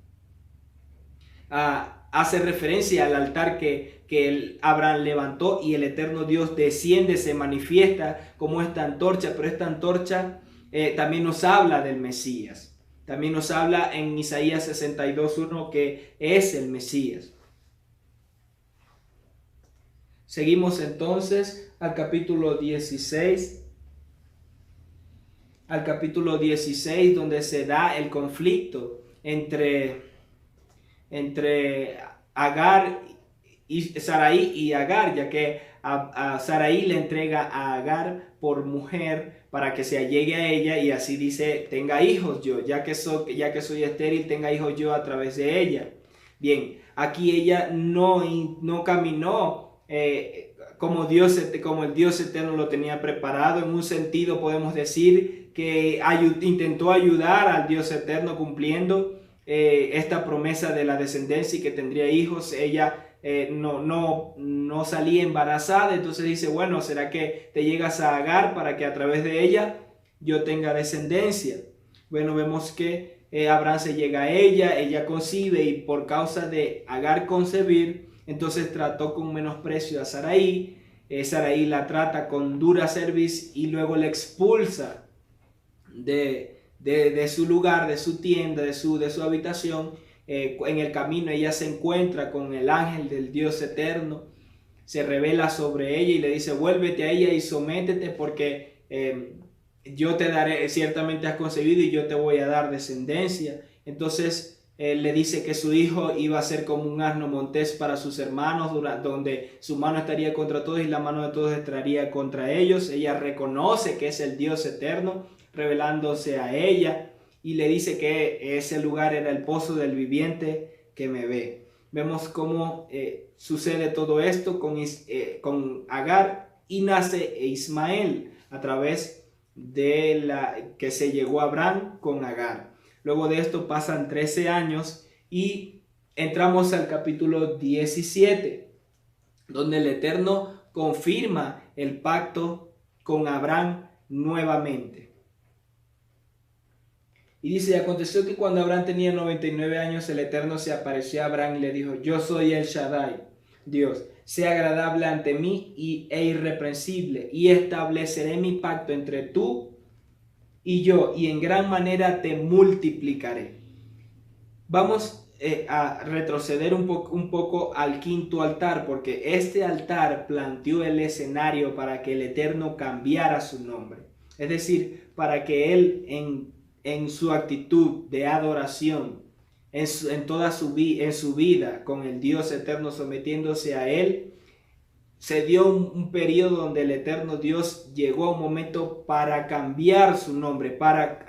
al altar que Abraham levantó, y el eterno Dios desciende, se manifiesta como esta antorcha. Pero esta antorcha también nos habla del Mesías. También nos habla en Isaías 62:1 que es el Mesías. Seguimos entonces al capítulo 16. Al capítulo 16, donde se da el conflicto entre Agar y Sarai y Agar, ya que a Sarai le entrega a Agar por mujer para que se allegue a ella, y así dice: tenga hijos yo, ya que soy estéril, tenga hijos yo a través de ella. Bien, aquí ella no caminó como el Dios eterno lo tenía preparado. En un sentido podemos decir que intentó ayudar al Dios eterno cumpliendo esta promesa de la descendencia y que tendría hijos. Ella no salía embarazada, entonces dice: bueno, ¿será que te llegas a Agar para que a través de ella yo tenga descendencia? Bueno, vemos que Abraham se llega a ella concibe, y por causa de Agar concebir, entonces trató con menosprecio a Sarai. Sarai la trata con dura cerviz y luego la expulsa de su lugar, de su tienda, de su habitación. En el camino ella se encuentra con el ángel del Dios eterno, se revela sobre ella y le dice: vuélvete a ella y sométete, porque yo te daré, ciertamente has concebido y yo te voy a dar descendencia. Entonces le dice que su hijo iba a ser como un asno montés para sus hermanos, donde su mano estaría contra todos y la mano de todos estaría contra ellos. Ella reconoce que es el Dios eterno revelándose a ella, y le dice que ese lugar era el pozo del viviente que me ve. Vemos cómo sucede todo esto con Agar, y nace Ismael a través de que se llegó a Abraham con Agar. Luego de esto pasan 13 años y entramos al capítulo 17, donde el Eterno confirma el pacto con Abraham nuevamente. Y dice: y aconteció que cuando Abraham tenía 99 años, el Eterno se apareció a Abraham y le dijo: yo soy el Shaddai, Dios, sea agradable ante mí e irreprensible, y estableceré mi pacto entre tú y yo, y en gran manera te multiplicaré. Vamos a retroceder un poco al quinto altar, porque este altar planteó el escenario para que el Eterno cambiara su nombre. Es decir, para que él en su actitud de adoración, en toda su vida con el Dios eterno de a él, se dio un periodo donde el eterno Dios llegó a un momento para cambiar su nombre, para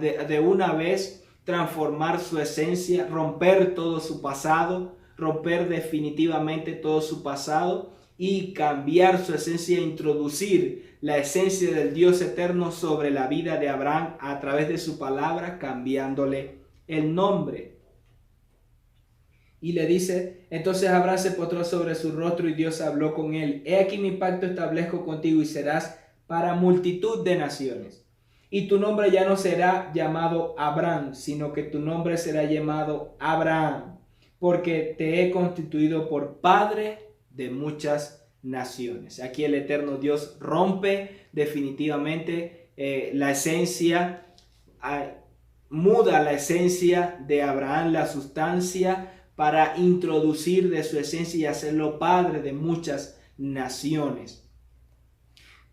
de una vez transformar su esencia, romper todo su pasado, romper definitivamente todo su pasado y cambiar su esencia, introducir la esencia del Dios eterno sobre la vida de Abraham a través de su palabra, cambiándole el nombre. Y le dice, entonces Abraham se postró sobre su rostro y Dios habló con él. He aquí mi pacto establezco contigo y serás para multitud de naciones. Y tu nombre ya no será llamado Abraham, sino que tu nombre será llamado Abraham, porque te he constituido por padre de muchas naciones. Aquí el eterno Dios rompe definitivamente la esencia, muda la esencia de Abraham, la sustancia, para introducir de su esencia y hacerlo padre de muchas naciones.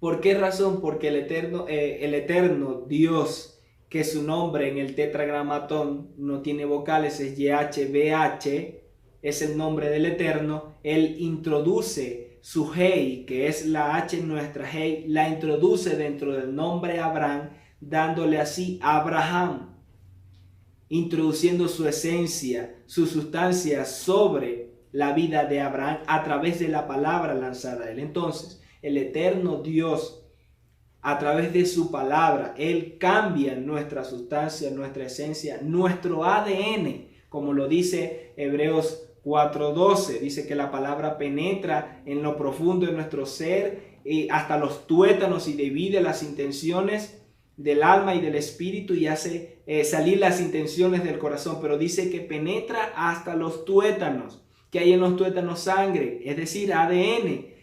¿Por qué razón? Porque el eterno Dios, que su nombre en el tetragramatón no tiene vocales, es YHWH, es el nombre del eterno. Él introduce su Hei, que es la H nuestra Hei, la introduce dentro del nombre Abraham, dándole así Abraham, introduciendo su esencia, su sustancia sobre la vida de Abraham a través de la palabra lanzada a él. Entonces, el eterno Dios, a través de su palabra, Él cambia nuestra sustancia, nuestra esencia, nuestro ADN, como lo dice Hebreos 4:12. Dice que la palabra penetra en lo profundo de nuestro ser, hasta los tuétanos, y divide las intenciones del alma y del espíritu y hace salir las intenciones del corazón. Pero dice que penetra hasta los tuétanos, que hay en los tuétanos sangre, es decir, ADN.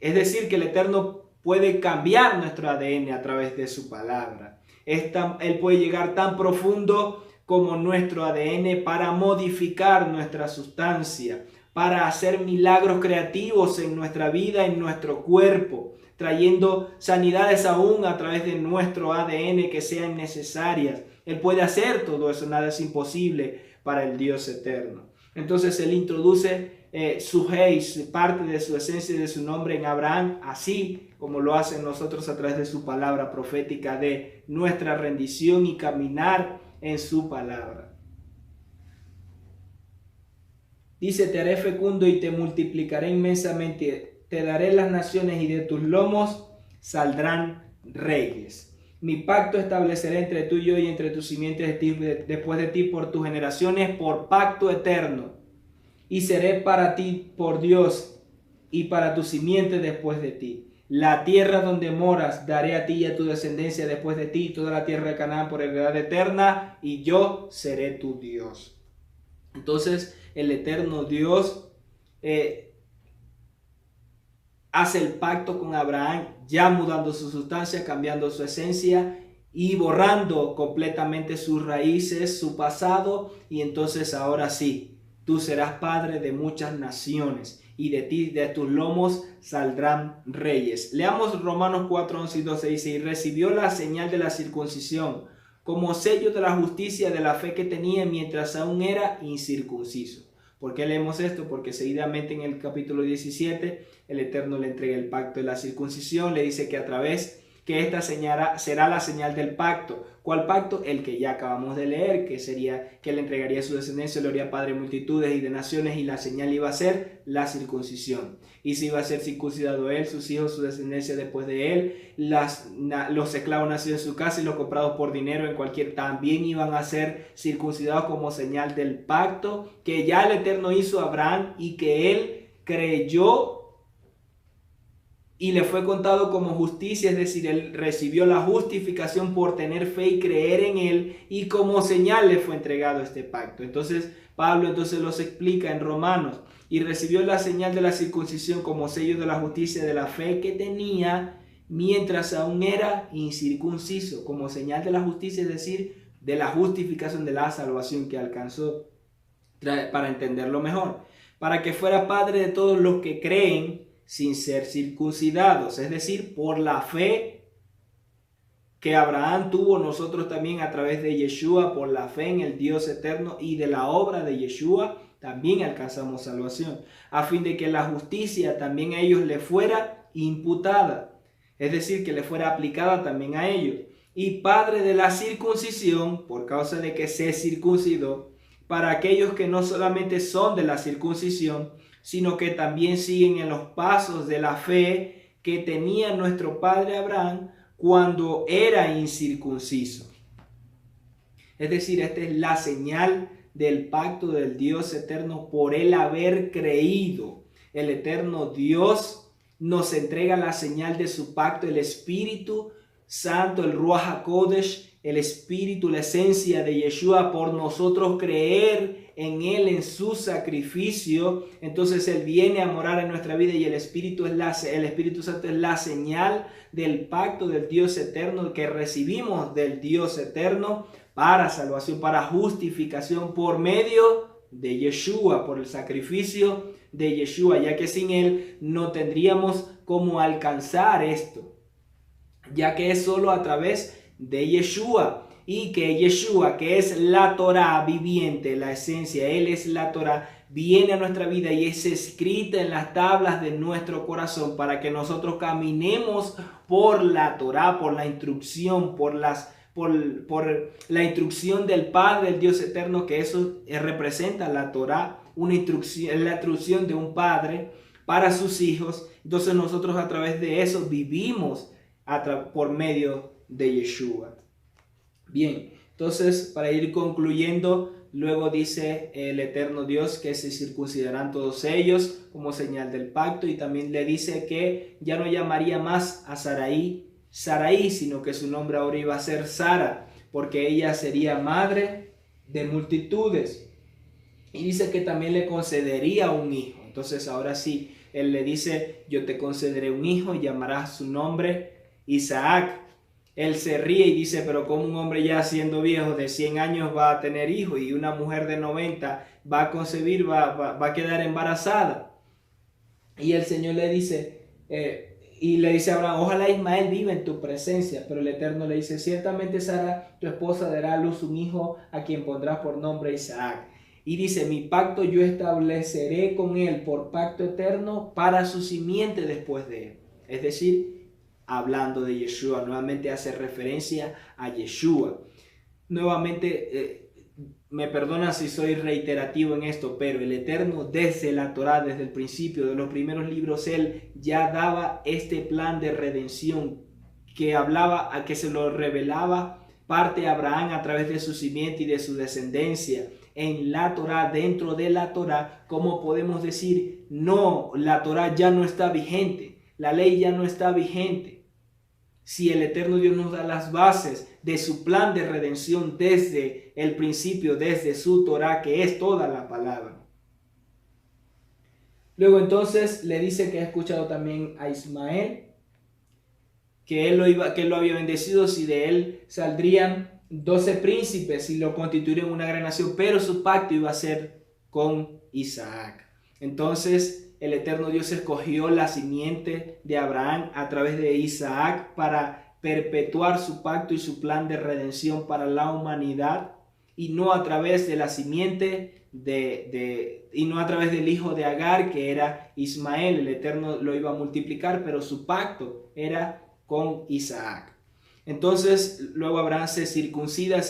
Es decir, que el Eterno puede cambiar nuestro ADN a través de su palabra. Él puede llegar tan profundo como nuestro ADN para modificar nuestra sustancia, para hacer milagros creativos en nuestra vida, en nuestro cuerpo, trayendo sanidades aún a través de nuestro ADN que sean necesarias. Él puede hacer todo eso, nada es imposible para el Dios eterno. Entonces Él introduce su Hei, parte de su esencia y de su nombre en Abraham, así como lo hacen nosotros a través de su palabra profética, de nuestra rendición y caminar en su palabra. Dice, te haré fecundo y te multiplicaré inmensamente, te daré las naciones y de tus lomos saldrán reyes. Mi pacto estableceré entre tú y yo y entre tus simientes después de ti por tus generaciones, por pacto eterno. Y seré para ti por Dios y para tu simiente después de ti. La tierra donde moras daré a ti y a tu descendencia después de ti, toda la tierra de Canaán por heredad eterna, y yo seré tu Dios. Entonces el eterno Dios hace el pacto con Abraham, ya mudando su sustancia, cambiando su esencia y borrando completamente sus raíces, su pasado, y entonces ahora sí, tú serás padre de muchas naciones y de ti, de tus lomos saldrán reyes. Leamos Romanos 4, 11 y 12, dice, y recibió la señal de la circuncisión como sello de la justicia de la fe que tenía mientras aún era incircunciso. ¿Por qué leemos esto? Porque seguidamente en el capítulo 17 el Eterno le entrega el pacto de la circuncisión, le dice que a través que esta señal será la señal del pacto. ¿Cuál pacto? El que ya acabamos de leer, que sería que le entregaría su descendencia, le haría padre de multitudes y de naciones, y la señal iba a ser la circuncisión. Y si iba a ser circuncidado él, sus hijos, su descendencia después de él, los esclavos nacidos en su casa y los comprados por dinero en cualquier, también iban a ser circuncidados como señal del pacto que ya el Eterno hizo a Abraham y que él creyó y le fue contado como justicia, es decir, él recibió la justificación por tener fe y creer en él, y como señal le fue entregado este pacto. Entonces Pablo los explica en Romanos, y recibió la señal de la circuncisión como sello de la justicia de la fe que tenía mientras aún era incircunciso, como señal de la justicia, es decir, de la justificación, de la salvación que alcanzó, para entenderlo mejor, para que fuera padre de todos los que creen sin ser circuncidados, es decir, por la fe que Abraham tuvo, nosotros también a través de Yeshua, por la fe en el Dios eterno y de la obra de Yeshua, también alcanzamos salvación, a fin de que la justicia también a ellos le fuera imputada, es decir, que le fuera aplicada también a ellos, y padre de la circuncisión, por causa de que se circuncidó, para aquellos que no solamente son de la circuncisión, sino que también siguen en los pasos de la fe que tenía nuestro padre Abraham cuando era incircunciso. Es decir, esta es la señal del pacto del Dios eterno por el haber creído. El eterno Dios nos entrega la señal de su pacto, el Espíritu Santo, el Ruach HaKodesh, el Espíritu, la esencia de Yeshua, por nosotros creer en Él, en su sacrificio. Entonces Él viene a morar en nuestra vida y el Espíritu Santo es la señal del pacto del Dios eterno que recibimos del Dios eterno para salvación, para justificación por medio de Yeshua, por el sacrificio de Yeshua, ya que sin Él no tendríamos cómo alcanzar esto, ya que es solo a través de Yeshua, y que Yeshua, que es la Torá viviente, la esencia, Él es la Torá, viene a nuestra vida y es escrita en las tablas de nuestro corazón para que nosotros caminemos por la Torá, por la instrucción, por la instrucción del Padre, el Dios eterno, que eso representa la Torá, una instrucción, la instrucción de un padre para sus hijos. Entonces nosotros a través de eso vivimos por medio de Yeshua. Bien, entonces para ir concluyendo, luego dice el eterno Dios que se circuncidarán todos ellos como señal del pacto, y también le dice que ya no llamaría más a Sarai, sino que su nombre ahora iba a ser Sara, porque ella sería madre de multitudes. Y dice que también le concedería un hijo. Entonces ahora sí, él le dice, yo te concederé un hijo y llamarás su nombre Isaac. Él se ríe y dice, pero como un hombre ya siendo viejo de 100 años va a tener hijo, y una mujer de 90 va a concebir, va a quedar embarazada. Y el Señor le dice, y le dice a Abraham, ojalá Ismael viva en tu presencia. Pero el Eterno le dice, ciertamente Sara, tu esposa, dará a luz un hijo a quien pondrás por nombre Isaac. Y dice, mi pacto yo estableceré con él por pacto eterno para su simiente después de él. Es decir, hablando de Yeshua, nuevamente hace referencia a Yeshua. Nuevamente, me perdona si soy reiterativo en esto, pero el Eterno desde la Torá, desde el principio de los primeros libros, Él ya daba este plan de redención que hablaba, a que se lo revelaba parte a Abraham a través de su simiente y de su descendencia. En la Torá, dentro de la Torá, ¿cómo podemos decir? No, la Torá ya no está vigente, la ley ya no está vigente. Si el eterno Dios nos da las bases de su plan de redención desde el principio, desde su Torá, que es toda la palabra. Luego entonces le dice que ha escuchado también a Ismael, que él lo había bendecido, si de él saldrían 12 príncipes y lo constituirían una gran nación, pero su pacto iba a ser con Isaac. Entonces el eterno Dios escogió la simiente de Abraham a través de Isaac para perpetuar su pacto y su plan de redención para la humanidad, y no a través de la simiente y no a través del hijo de Agar, que era Ismael. El Eterno lo iba a multiplicar, pero su pacto era con Isaac. Entonces luego Abraham se circuncida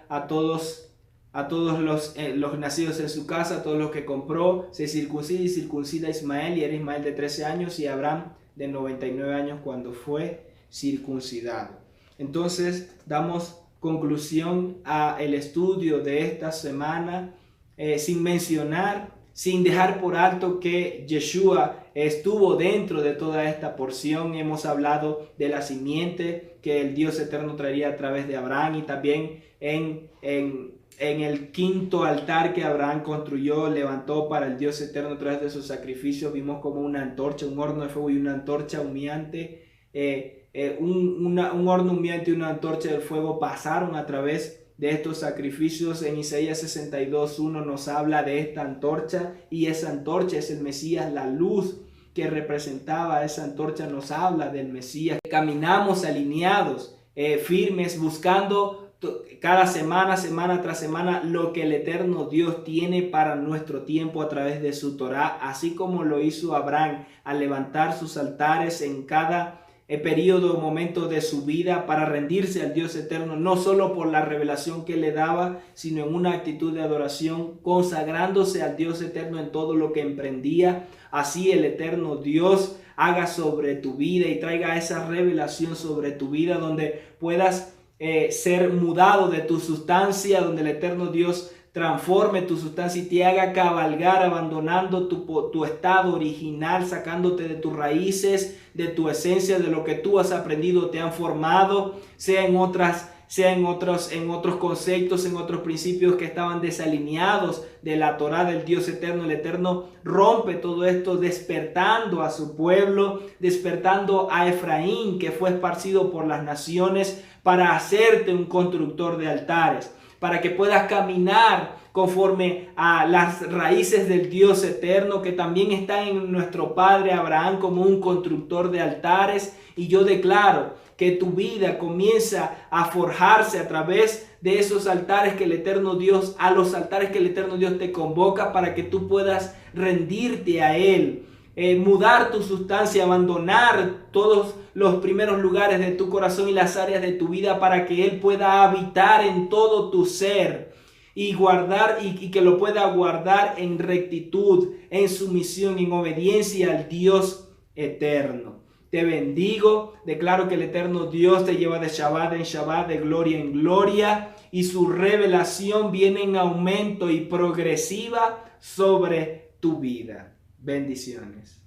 a todos los nacidos en su casa, a todos los que compró, se circuncida a Ismael, y era Ismael de 13 años y Abraham de 99 años cuando fue circuncidado. Entonces damos conclusión al estudio de esta semana, sin dejar por alto que Yeshua estuvo dentro de toda esta porción. Hemos hablado de la simiente que el Dios eterno traería a través de Abraham, y también en el quinto altar que Abraham construyó, levantó para el Dios eterno a través de sus sacrificios. Vimos como una antorcha, un horno de fuego y una antorcha humeante, un horno humeante y una antorcha de fuego pasaron a través de estos sacrificios. En Isaías 62:1 nos habla de esta antorcha, y esa antorcha es el Mesías, la luz que representaba esa antorcha nos habla del Mesías. Caminamos alineados, firmes, buscando cada semana tras semana lo que el eterno Dios tiene para nuestro tiempo a través de su Torá, así como lo hizo Abraham al levantar sus altares en cada periodo o momento de su vida para rendirse al Dios eterno, no solo por la revelación que le daba, sino en una actitud de adoración, consagrándose al Dios eterno en todo lo que emprendía. Así el eterno Dios haga sobre tu vida y traiga esa revelación sobre tu vida, donde puedas ser mudado de tu sustancia, donde el eterno Dios transforme tu sustancia y te haga cabalgar, abandonando tu estado original, sacándote de tus raíces, de tu esencia, de lo que tú has aprendido, te han formado, sea en otros conceptos, en otros principios que estaban desalineados de la Torá del Dios eterno. El Eterno rompe todo esto, despertando a su pueblo, despertando a Efraín, que fue esparcido por las naciones, para hacerte un constructor de altares, para que puedas caminar conforme a las raíces del Dios eterno, que también está en nuestro padre Abraham como un constructor de altares. Y yo declaro que tu vida comienza a forjarse a través de esos altares que el eterno Dios, a los altares que el eterno Dios te convoca, para que tú puedas rendirte a Él. Mudar tu sustancia, abandonar todos los primeros lugares de tu corazón y las áreas de tu vida, para que Él pueda habitar en todo tu ser y guardar y que lo pueda guardar en rectitud, en sumisión, en obediencia al Dios eterno. Te bendigo, declaro que el eterno Dios te lleva de Shabbat en Shabbat, de gloria en gloria, y su revelación viene en aumento y progresiva sobre tu vida. Bendiciones.